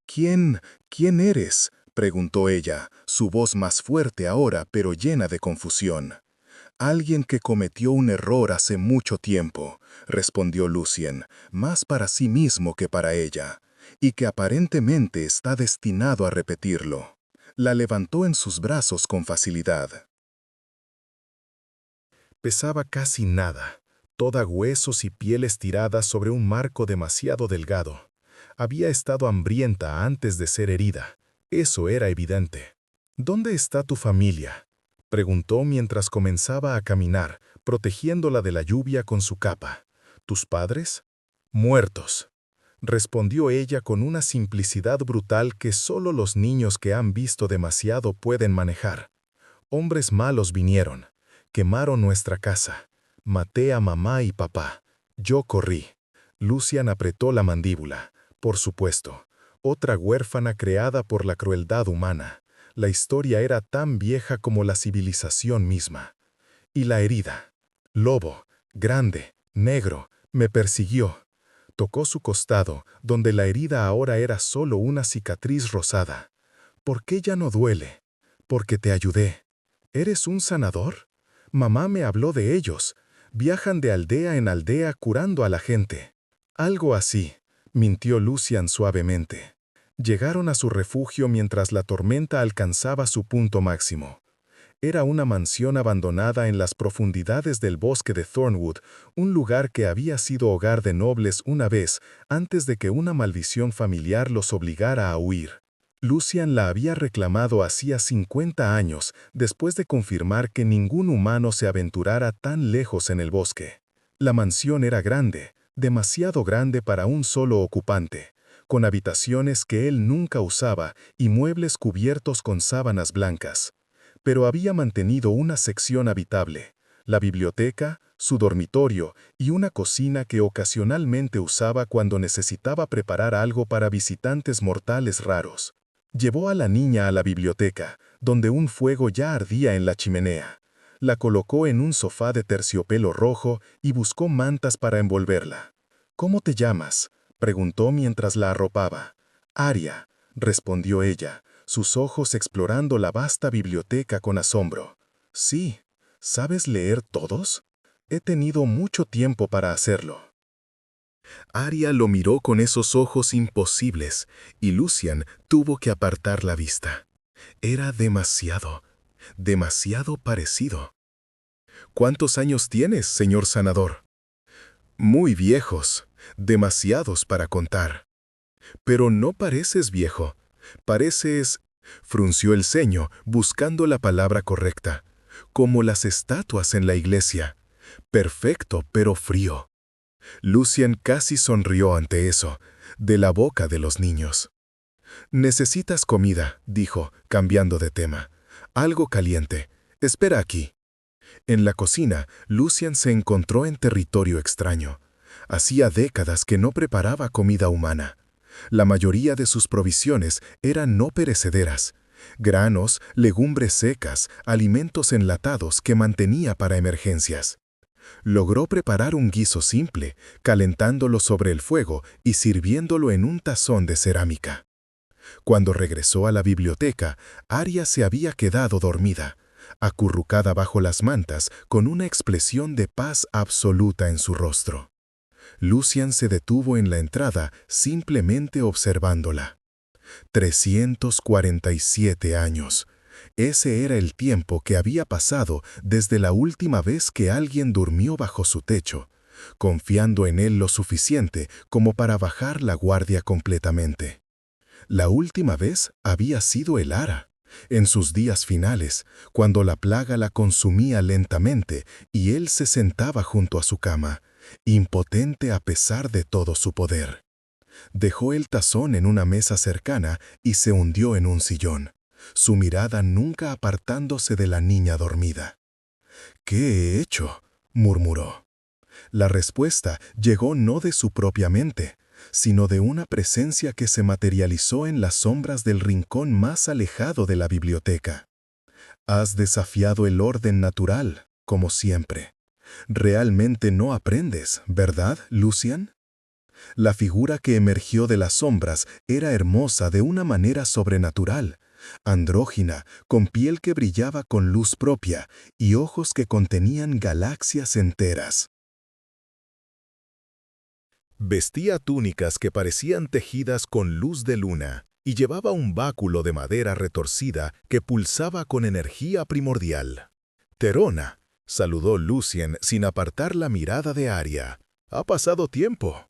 ¿Quién eres?, preguntó ella, su voz más fuerte ahora, pero llena de confusión. «Alguien que cometió un error hace mucho tiempo», respondió Lucien, más para sí mismo que para ella, y que aparentemente está destinado a repetirlo. La levantó en sus brazos con facilidad. Pesaba casi nada, toda huesos y piel estiradas sobre un marco demasiado delgado. Había estado hambrienta antes de ser herida, eso era evidente. «¿Dónde está tu familia?», preguntó mientras comenzaba a caminar, protegiéndola de la lluvia con su capa. «¿Tus padres?». «Muertos», respondió ella con una simplicidad brutal que solo los niños que han visto demasiado pueden manejar. «Hombres malos vinieron, quemaron nuestra casa. Maté a mamá y papá. Yo corrí». Lucian apretó la mandíbula. Por supuesto, otra huérfana creada por la crueldad humana. La historia era tan vieja como la civilización misma. Y la herida. «Lobo, grande, negro, me persiguió». Tocó su costado, donde la herida ahora era solo una cicatriz rosada. «¿Por qué ya no duele?». «Porque te ayudé». «¿Eres un sanador?». «Mamá me habló de ellos. Viajan de aldea en aldea curando a la gente». «Algo así», mintió Lucian suavemente. Llegaron a su refugio mientras la tormenta alcanzaba su punto máximo. Era una mansión abandonada en las profundidades del bosque de Thornwood, un lugar que había sido hogar de nobles una vez antes de que una maldición familiar los obligara a huir. Lucian la había reclamado hacía 50 años, después de confirmar que ningún humano se aventurara tan lejos en el bosque. La mansión era grande, demasiado grande para un solo ocupante, con habitaciones que él nunca usaba y muebles cubiertos con sábanas blancas. Pero había mantenido una sección habitable, la biblioteca, su dormitorio y una cocina que ocasionalmente usaba cuando necesitaba preparar algo para visitantes mortales raros. Llevó a la niña a la biblioteca, donde un fuego ya ardía en la chimenea. La colocó en un sofá de terciopelo rojo y buscó mantas para envolverla. «¿Cómo te llamas?», preguntó mientras la arropaba. «Aria», respondió ella, sus ojos explorando la vasta biblioteca con asombro. «Sí, ¿sabes leer todos?». «He tenido mucho tiempo para hacerlo». Aria lo miró con esos ojos imposibles, y Lucian tuvo que apartar la vista. Era demasiado parecido. «¿Cuántos años tienes, señor sanador?». «Muy viejos, demasiados para contar». «Pero no pareces viejo. Pareces…», frunció el ceño, buscando la palabra correcta, «como las estatuas en la iglesia. Perfecto, pero frío». Lucian casi sonrió ante eso, de la boca de los niños. «Necesitas comida», dijo, cambiando de tema. «Algo caliente. Espera aquí». En la cocina, Lucian se encontró en territorio extraño. Hacía décadas que no preparaba comida humana. La mayoría de sus provisiones eran no perecederas. Granos, legumbres secas, alimentos enlatados que mantenía para emergencias. Logró preparar un guiso simple, calentándolo sobre el fuego y sirviéndolo en un tazón de cerámica. Cuando regresó a la biblioteca, Arya se había quedado dormida, acurrucada bajo las mantas con una expresión de paz absoluta en su rostro. Lucian se detuvo en la entrada simplemente observándola. 347 años. Ese era el tiempo que había pasado desde la última vez que alguien durmió bajo su techo, confiando en él lo suficiente como para bajar la guardia completamente. La última vez había sido Elara, en sus días finales, cuando la plaga la consumía lentamente y él se sentaba junto a su cama, impotente a pesar de todo su poder. Dejó el tazón en una mesa cercana y se hundió en un sillón, su mirada nunca apartándose de la niña dormida. «¿Qué he hecho?», murmuró. La respuesta llegó no de su propia mente, sino de una presencia que se materializó en las sombras del rincón más alejado de la biblioteca. «Has desafiado el orden natural, como siempre. Realmente no aprendes, ¿verdad, Lucian?». La figura que emergió de las sombras era hermosa de una manera sobrenatural, andrógina, con piel que brillaba con luz propia y ojos que contenían galaxias enteras. Vestía túnicas que parecían tejidas con luz de luna y llevaba un báculo de madera retorcida que pulsaba con energía primordial. «Terona», saludó Lucien sin apartar la mirada de Arya. «Ha pasado tiempo».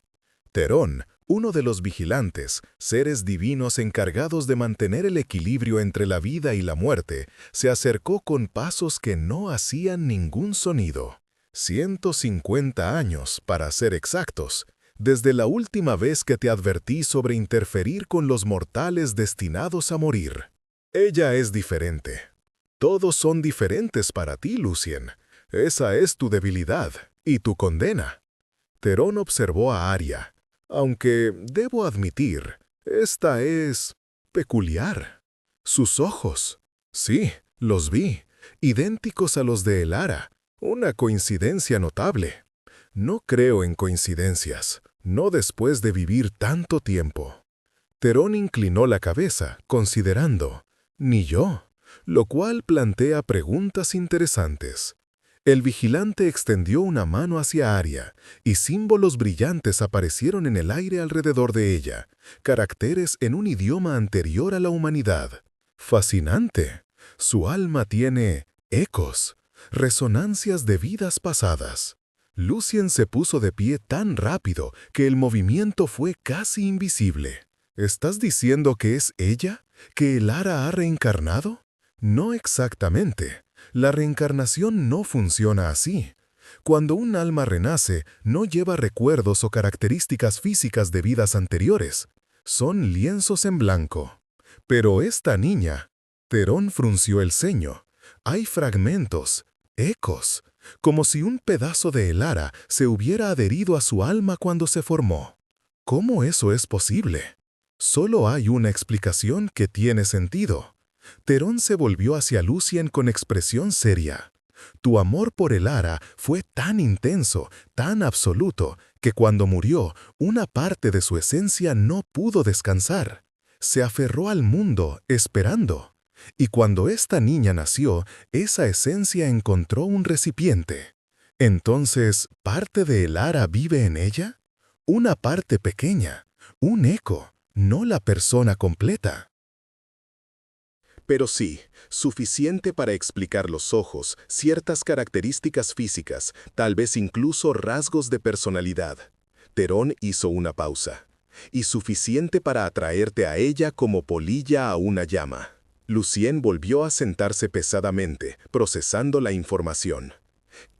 Terón, uno de los vigilantes, seres divinos encargados de mantener el equilibrio entre la vida y la muerte, se acercó con pasos que no hacían ningún sonido. 150 años, para ser exactos, desde la última vez que te advertí sobre interferir con los mortales destinados a morir. Ella es diferente. Todos son diferentes para ti, Lucien. Esa es tu debilidad y tu condena. Terón observó a Arya. Aunque, debo admitir, esta es peculiar. Sus ojos. Sí, los vi, idénticos a los de Elara. Una coincidencia notable. No creo en coincidencias, no después de vivir tanto tiempo. Terón inclinó la cabeza, considerando, ni yo, lo cual plantea preguntas interesantes. El vigilante extendió una mano hacia Arya, y símbolos brillantes aparecieron en el aire alrededor de ella, caracteres en un idioma anterior a la humanidad. Fascinante. Su alma tiene ecos, resonancias de vidas pasadas. Lucien se puso de pie tan rápido que el movimiento fue casi invisible. ¿Estás diciendo que es ella? ¿Que Elara ha reencarnado? No exactamente. La reencarnación no funciona así. Cuando un alma renace, no lleva recuerdos o características físicas de vidas anteriores. Son lienzos en blanco. Pero esta niña... Terón frunció el ceño. Hay fragmentos, ecos, como si un pedazo de Elara se hubiera adherido a su alma cuando se formó. ¿Cómo eso es posible? Solo hay una explicación que tiene sentido. Terón se volvió hacia Lucien con expresión seria. Tu amor por Elara fue tan intenso, tan absoluto, que cuando murió, una parte de su esencia no pudo descansar. Se aferró al mundo, esperando. Y cuando esta niña nació, esa esencia encontró un recipiente. Entonces, ¿parte de Elara vive en ella? Una parte pequeña, un eco, no la persona completa. Pero sí, suficiente para explicar los ojos, ciertas características físicas, tal vez incluso rasgos de personalidad. Terón hizo una pausa. Y suficiente para atraerte a ella como polilla a una llama. Lucien volvió a sentarse pesadamente, procesando la información.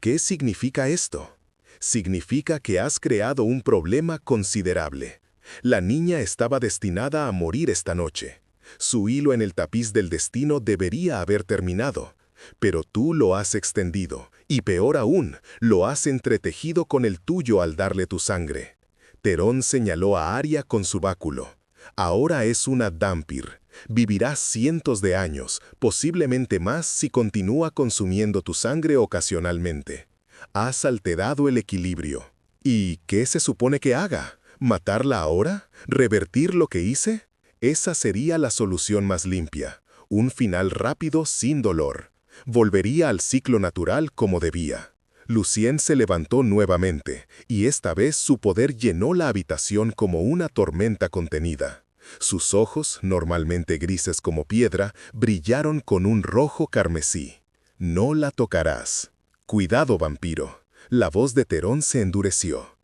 ¿Qué significa esto? Significa que has creado un problema considerable. La niña estaba destinada a morir esta noche. Su hilo en el tapiz del destino debería haber terminado, pero tú lo has extendido, y peor aún, lo has entretejido con el tuyo al darle tu sangre. Terón señaló a Aria con su báculo. Ahora es una Dhampir. Vivirá cientos de años, posiblemente más si continúa consumiendo tu sangre ocasionalmente. Has alterado el equilibrio. ¿Y qué se supone que haga? ¿Matarla ahora? ¿Revertir lo que hice? Esa sería la solución más limpia. Un final rápido sin dolor. Volvería al ciclo natural como debía. Lucien se levantó nuevamente, y esta vez su poder llenó la habitación como una tormenta contenida. Sus ojos, normalmente grises como piedra, brillaron con un rojo carmesí. No la tocarás. Cuidado, vampiro. La voz de Terón se endureció.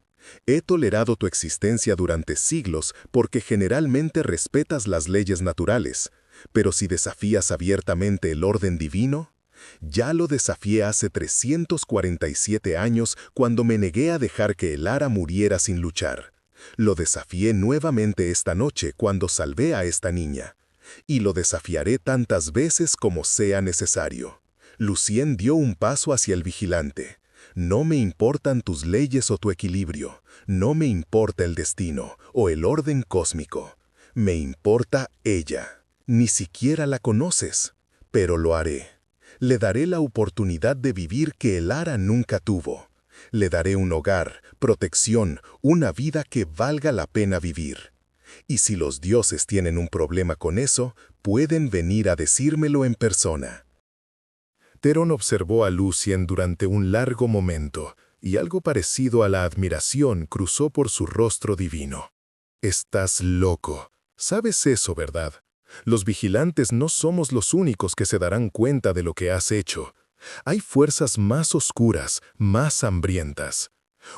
He tolerado tu existencia durante siglos porque generalmente respetas las leyes naturales, pero si desafías abiertamente el orden divino, ya lo desafié hace 347 años cuando me negué a dejar que Elara muriera sin luchar. Lo desafié nuevamente esta noche cuando salvé a esta niña. Y lo desafiaré tantas veces como sea necesario. Lucien dio un paso hacia el vigilante. No me importan tus leyes o tu equilibrio. No me importa el destino o el orden cósmico. Me importa ella. Ni siquiera la conoces, pero lo haré. Le daré la oportunidad de vivir que Elara nunca tuvo. Le daré un hogar, protección, una vida que valga la pena vivir. Y si los dioses tienen un problema con eso, pueden venir a decírmelo en persona. Terón observó a Lucien durante un largo momento, y algo parecido a la admiración cruzó por su rostro divino. Estás loco. Sabes eso, ¿verdad? Los vigilantes no somos los únicos que se darán cuenta de lo que has hecho. Hay fuerzas más oscuras, más hambrientas.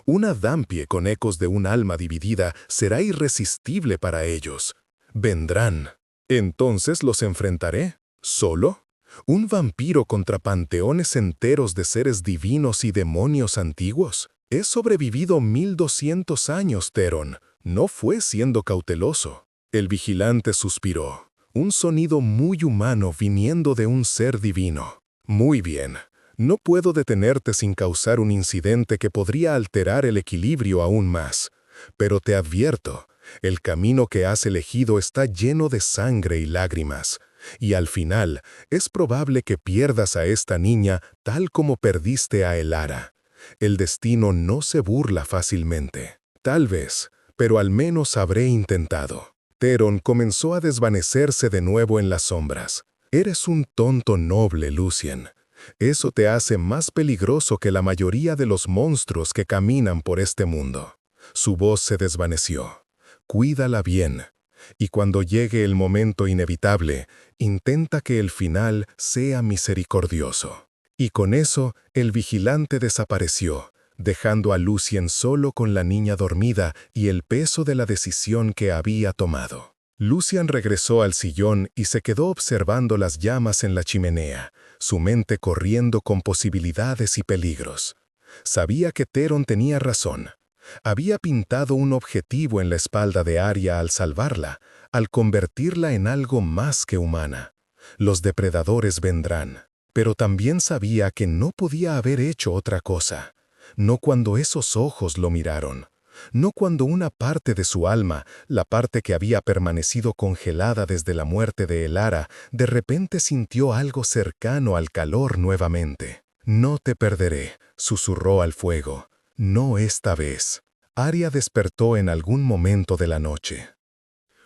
Una Dhampir con ecos de un alma dividida será irresistible para ellos. Vendrán. ¿Entonces los enfrentaré? ¿Solo? ¿Un vampiro contra panteones enteros de seres divinos y demonios antiguos? He sobrevivido 1200 años, Terón. No fue siendo cauteloso. El vigilante suspiró. Un sonido muy humano viniendo de un ser divino. Muy bien. No puedo detenerte sin causar un incidente que podría alterar el equilibrio aún más. Pero te advierto, el camino que has elegido está lleno de sangre y lágrimas. Y al final, es probable que pierdas a esta niña tal como perdiste a Elara. El destino no se burla fácilmente. Tal vez, pero al menos habré intentado. Terón comenzó a desvanecerse de nuevo en las sombras. Eres un tonto noble, Lucien. Eso te hace más peligroso que la mayoría de los monstruos que caminan por este mundo. Su voz se desvaneció. Cuídala bien. Y cuando llegue el momento inevitable, intenta que el final sea misericordioso. Y con eso, el vigilante desapareció, dejando a Lucien solo con la niña dormida y el peso de la decisión que había tomado. Lucien regresó al sillón y se quedó observando las llamas en la chimenea, su mente corriendo con posibilidades y peligros. Sabía que Terón tenía razón. Había pintado un objetivo en la espalda de Aria al salvarla, al convertirla en algo más que humana. Los depredadores vendrán, pero también sabía que no podía haber hecho otra cosa. No cuando esos ojos lo miraron. No cuando una parte de su alma, la parte que había permanecido congelada desde la muerte de Elara, de repente sintió algo cercano al calor nuevamente. «No te perderé», susurró al fuego. «No esta vez». Aria despertó en algún momento de la noche.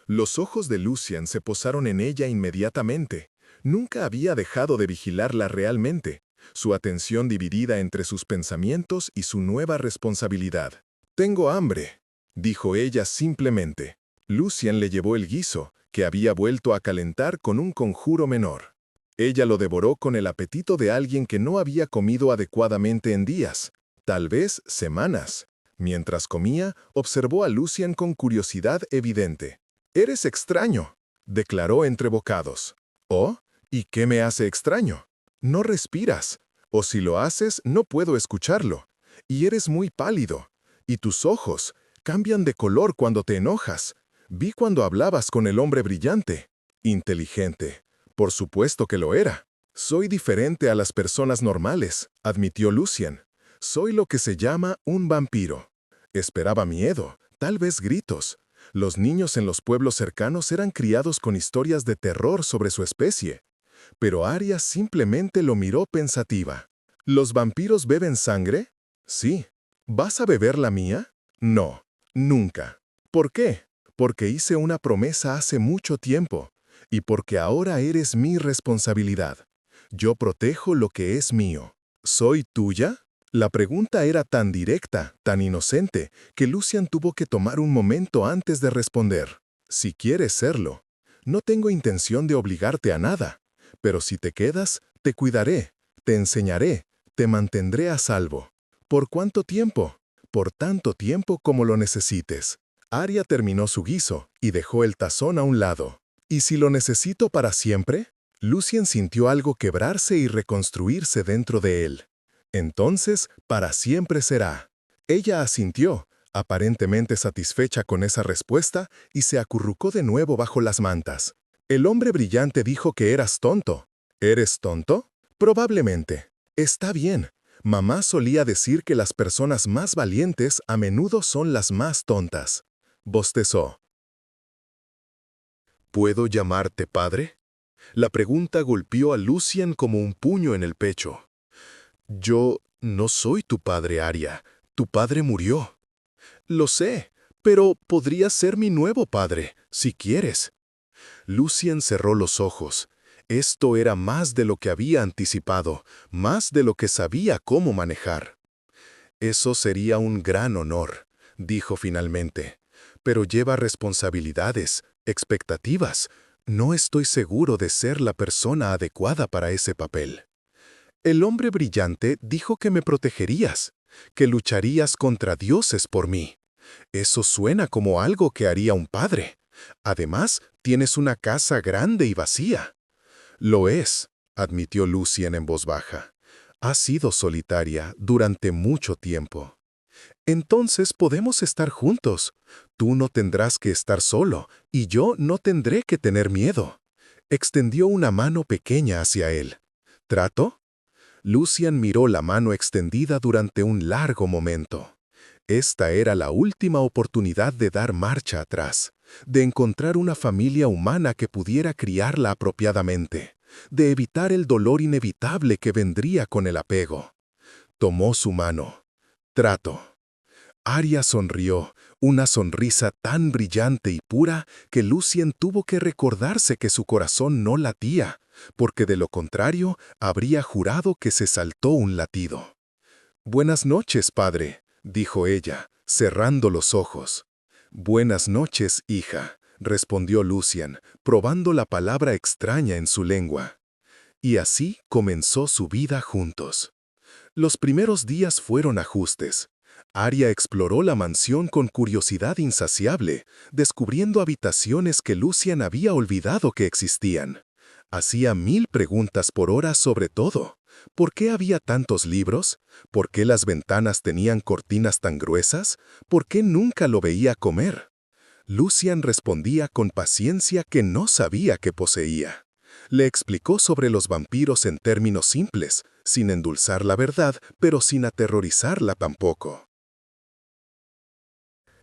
Los ojos de Lucien se posaron en ella inmediatamente. Nunca había dejado de vigilarla realmente, su atención dividida entre sus pensamientos y su nueva responsabilidad. «Tengo hambre», dijo ella simplemente. Lucien le llevó el guiso, que había vuelto a calentar con un conjuro menor. Ella lo devoró con el apetito de alguien que no había comido adecuadamente en días, tal vez semanas. Mientras comía, observó a Lucien con curiosidad evidente. «Eres extraño», declaró entre bocados. «¿Oh? ¿Y qué me hace extraño?» «No respiras, o si lo haces, no puedo escucharlo. Y eres muy pálido. Y tus ojos, Cambian de color cuando te enojas. Vi cuando hablabas con el hombre brillante. Inteligente. Por supuesto que lo era. Soy diferente a las personas normales, admitió Lucian. Soy lo que se llama un vampiro. Esperaba miedo, tal vez gritos. Los niños en los pueblos cercanos eran criados con historias de terror sobre su especie. Pero Arya simplemente lo miró pensativa. ¿Los vampiros beben sangre? Sí. ¿Vas a beber la mía? No, nunca. ¿Por qué? Porque hice una promesa hace mucho tiempo, y porque ahora eres mi responsabilidad. Yo protejo lo que es mío. ¿Soy tuya? La pregunta era tan directa, tan inocente, que Lucian tuvo que tomar un momento antes de responder. Si quieres serlo. No tengo intención de obligarte a nada, pero si te quedas, te cuidaré, te enseñaré, te mantendré a salvo. ¿Por cuánto tiempo? Por tanto tiempo como lo necesites. Arya terminó su guiso y dejó el tazón a un lado. ¿Y si lo necesito para siempre? Lucian sintió algo quebrarse y reconstruirse dentro de él. Entonces, para siempre será. Ella asintió, aparentemente satisfecha con esa respuesta, y se acurrucó de nuevo bajo las mantas. El hombre brillante dijo que eras tonto. ¿Eres tonto? Probablemente. Está bien. Mamá solía decir que las personas más valientes a menudo son las más tontas. Bostezó. ¿Puedo llamarte padre? La pregunta golpeó a Lucian como un puño en el pecho. Yo no soy tu padre, Arya. Tu padre murió. Lo sé, pero podrías ser mi nuevo padre, si quieres. Lucian cerró los ojos. Esto era más de lo que había anticipado, más de lo que sabía cómo manejar. Eso sería un gran honor, dijo finalmente, pero lleva responsabilidades, expectativas. No estoy seguro de ser la persona adecuada para ese papel. El hombre brillante dijo que me protegerías, que lucharías contra dioses por mí. Eso suena como algo que haría un padre. Además, tienes una casa grande y vacía. Lo es, admitió Lucian en voz baja. Has sido solitaria durante mucho tiempo. Entonces podemos estar juntos. Tú no tendrás que estar solo, y yo no tendré que tener miedo. Extendió una mano pequeña hacia él. ¿Trato? Lucian miró la mano extendida durante un largo momento. Esta era la última oportunidad de dar marcha atrás, de encontrar una familia humana que pudiera criarla apropiadamente, de evitar el dolor inevitable que vendría con el apego. Tomó su mano. Trato. Arya sonrió, una sonrisa tan brillante y pura que Lucian tuvo que recordarse que su corazón no latía, porque de lo contrario habría jurado que se saltó un latido. «Buenas noches, padre», dijo ella, cerrando los ojos. «Buenas noches, hija», respondió Lucian, probando la palabra extraña en su lengua. Y así comenzó su vida juntos. Los primeros días fueron ajustes. Arya exploró la mansión con curiosidad insaciable, descubriendo habitaciones que Lucian había olvidado que existían. Hacía 1000 preguntas por hora sobre todo. ¿Por qué había tantos libros? ¿Por qué las ventanas tenían cortinas tan gruesas? ¿Por qué nunca lo veía comer? Lucian respondía con paciencia que no sabía que poseía. Le explicó sobre los vampiros en términos simples, sin endulzar la verdad, pero sin aterrorizarla tampoco.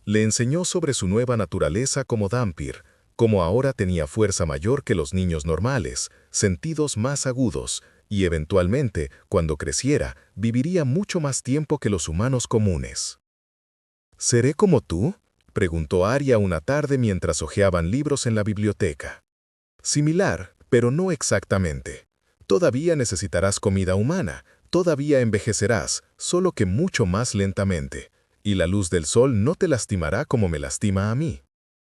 Le enseñó sobre su nueva naturaleza como Dhampir, como ahora tenía fuerza mayor que los niños normales, sentidos más agudos, y eventualmente, cuando creciera, viviría mucho más tiempo que los humanos comunes. ¿Seré como tú?, preguntó Arya una tarde mientras hojeaban libros en la biblioteca. Similar, pero no exactamente. Todavía necesitarás comida humana, todavía envejecerás, solo que mucho más lentamente. Y la luz del sol no te lastimará como me lastima a mí.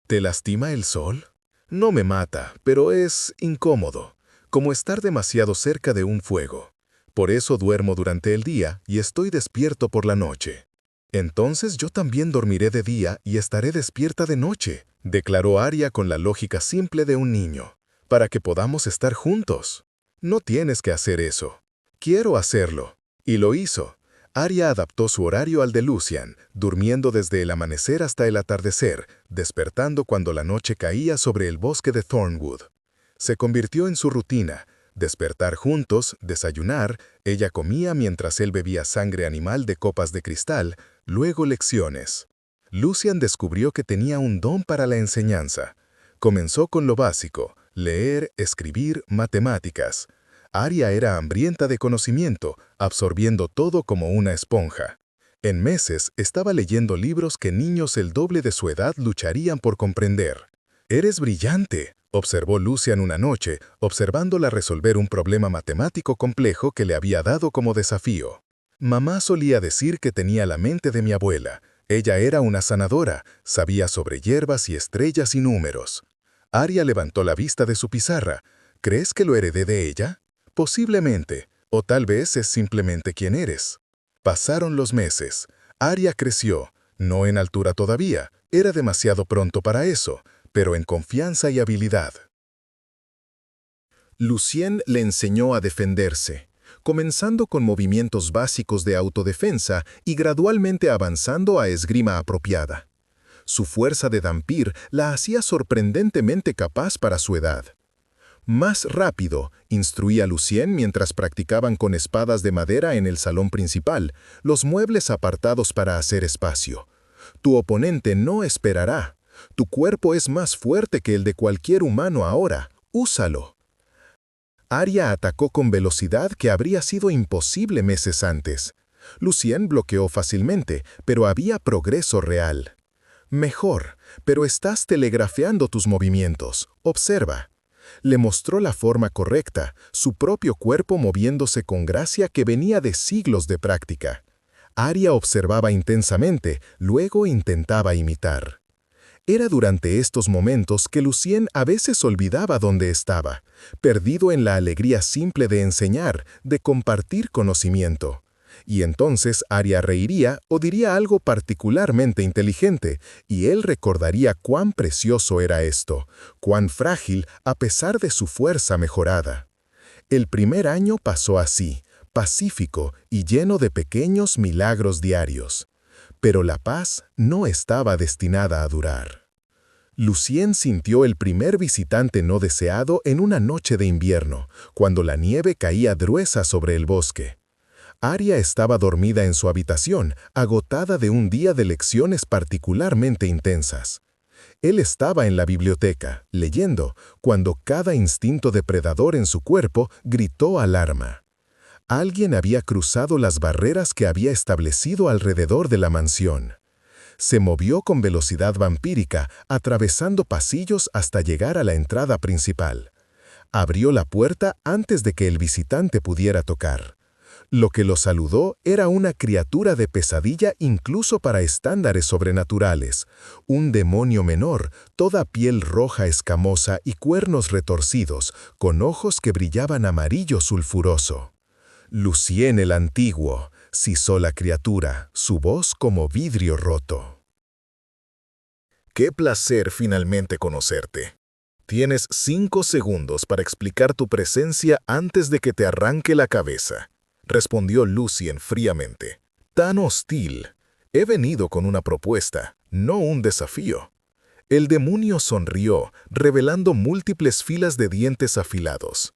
¿Te lastima el sol? No me mata, pero es incómodo, como estar demasiado cerca de un fuego. Por eso duermo durante el día y estoy despierto por la noche. Entonces yo también dormiré de día y estaré despierta de noche, declaró Arya con la lógica simple de un niño, para que podamos estar juntos. No tienes que hacer eso. Quiero hacerlo. Y lo hizo. Arya adaptó su horario al de Lucian, durmiendo desde el amanecer hasta el atardecer, despertando cuando la noche caía sobre el bosque de Thornwood. Se convirtió en su rutina: despertar juntos, desayunar, ella comía mientras él bebía sangre animal de copas de cristal, luego lecciones. Lucian descubrió que tenía un don para la enseñanza. Comenzó con lo básico: leer, escribir, matemáticas. Arya era hambrienta de conocimiento, absorbiendo todo como una esponja. En meses estaba leyendo libros que niños el doble de su edad lucharían por comprender. «Eres brillante», observó Lucian una noche, observándola resolver un problema matemático complejo que le había dado como desafío. «Mamá solía decir que tenía la mente de mi abuela. Ella era una sanadora, sabía sobre hierbas y estrellas y números». Arya levantó la vista de su pizarra. «¿Crees que lo heredé de ella? Posiblemente, o tal vez es simplemente quien eres». Pasaron los meses. Arya creció, no en altura todavía, era demasiado pronto para eso, pero en confianza y habilidad. Lucien le enseñó a defenderse, comenzando con movimientos básicos de autodefensa y gradualmente avanzando a esgrima apropiada. Su fuerza de Dhampir la hacía sorprendentemente capaz para su edad. «Más rápido», instruía Lucien mientras practicaban con espadas de madera en el salón principal, los muebles apartados para hacer espacio. «Tu oponente no esperará. Tu cuerpo es más fuerte que el de cualquier humano ahora. Úsalo». Arya atacó con velocidad que habría sido imposible meses antes. Lucien bloqueó fácilmente, pero había progreso real. «Mejor, pero estás telegrafeando tus movimientos. Observa». Le mostró la forma correcta, su propio cuerpo moviéndose con gracia que venía de siglos de práctica. Arya observaba intensamente, luego intentaba imitar. Era durante estos momentos que Lucien a veces olvidaba dónde estaba, perdido en la alegría simple de enseñar, de compartir conocimiento. Y entonces Arya reiría o diría algo particularmente inteligente, y él recordaría cuán precioso era esto, cuán frágil a pesar de su fuerza mejorada. El primer año pasó así, pacífico y lleno de pequeños milagros diarios. Pero la paz no estaba destinada a durar. Lucien sintió el primer visitante no deseado en una noche de invierno, cuando la nieve caía gruesa sobre el bosque. Arya estaba dormida en su habitación, agotada de un día de lecciones particularmente intensas. Él estaba en la biblioteca, leyendo, cuando cada instinto depredador en su cuerpo gritó alarma. Alguien había cruzado las barreras que había establecido alrededor de la mansión. Se movió con velocidad vampírica, atravesando pasillos hasta llegar a la entrada principal. Abrió la puerta antes de que el visitante pudiera tocar. Lo que lo saludó era una criatura de pesadilla incluso para estándares sobrenaturales, un demonio menor, toda piel roja escamosa y cuernos retorcidos, con ojos que brillaban amarillo sulfuroso. Lucien el antiguo, sisó la criatura, su voz como vidrio roto. «Qué placer finalmente conocerte. Tienes 5 segundos para explicar tu presencia antes de que te arranque la cabeza», respondió Lucien fríamente. «Tan hostil. He venido con una propuesta, no un desafío». El demonio sonrió, revelando múltiples filas de dientes afilados.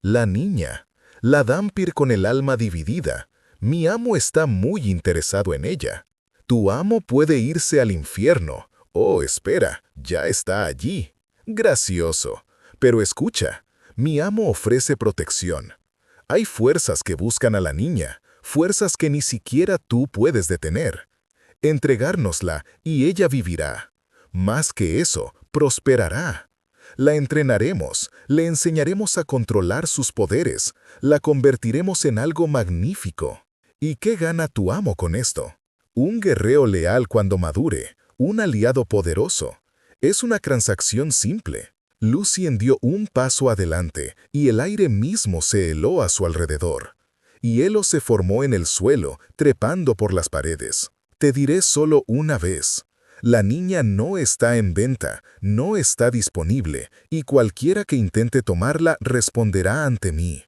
«La niña, la Dhampir con el alma dividida. Mi amo está muy interesado en ella. Tu amo puede irse al infierno. Oh, espera, ya está allí. Gracioso. Pero escucha, mi amo ofrece protección. Hay fuerzas que buscan a la niña, fuerzas que ni siquiera tú puedes detener. Entregárnosla y ella vivirá. Más que eso, prosperará. La entrenaremos, le enseñaremos a controlar sus poderes, la convertiremos en algo magnífico. ¿Y qué gana tu amo con esto? Un guerrero leal cuando madure, un aliado poderoso. Es una transacción simple». Lucien dio un paso adelante y el aire mismo se heló a su alrededor. Hielo se formó en el suelo, trepando por las paredes. «Te diré solo una vez. La niña no está en venta, no está disponible, y cualquiera que intente tomarla responderá ante mí.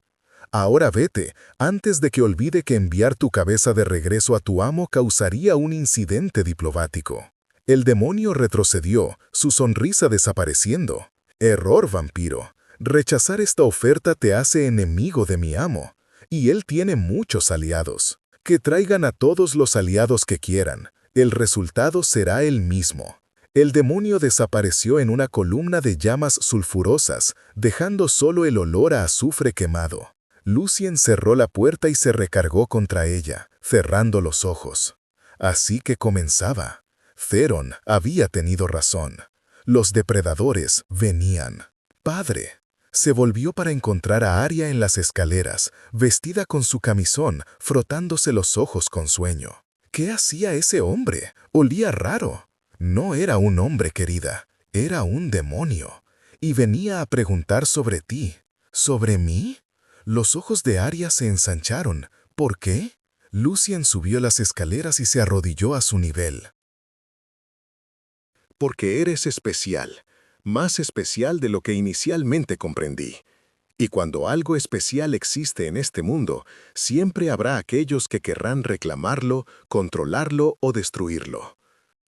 Ahora vete, antes de que olvide que enviar tu cabeza de regreso a tu amo causaría un incidente diplomático. El demonio retrocedió, su sonrisa desapareciendo. Error, vampiro. Rechazar esta oferta te hace enemigo de mi amo. Y él tiene muchos aliados. Que traigan a todos los aliados que quieran. El resultado será el mismo. El demonio desapareció en una columna de llamas sulfurosas, dejando solo el olor a azufre quemado. Lucien cerró la puerta y se recargó contra ella, cerrando los ojos. Así que comenzaba. Theron había tenido razón. Los depredadores venían. Padre. Se volvió para encontrar a Arya en las escaleras, vestida con su camisón, frotándose los ojos con sueño. ¿Qué hacía ese hombre? Olía raro. No era un hombre, querida. Era un demonio. Y venía a preguntar sobre ti. ¿Sobre mí? Los ojos de Arya se ensancharon. ¿Por qué? Lucien subió las escaleras y se arrodilló a su nivel. Porque eres especial, más especial de lo que inicialmente comprendí. Y cuando algo especial existe en este mundo, siempre habrá aquellos que querrán reclamarlo, controlarlo o destruirlo.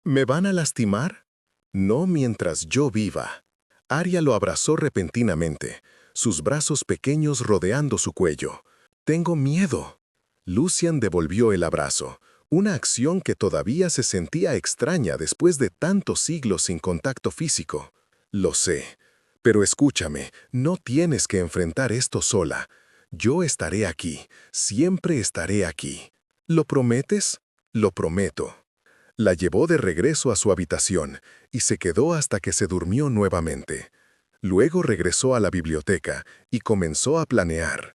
¿Me van a lastimar? No mientras yo viva. Arya lo abrazó repentinamente, sus brazos pequeños rodeando su cuello. Tengo miedo. Lucien devolvió el abrazo, una acción que todavía se sentía extraña después de tantos siglos sin contacto físico. Lo sé, pero escúchame, no tienes que enfrentar esto sola. Yo estaré aquí, siempre estaré aquí. ¿Lo prometes? Lo prometo. La llevó de regreso a su habitación y se quedó hasta que se durmió nuevamente. Luego regresó a la biblioteca y comenzó a planear.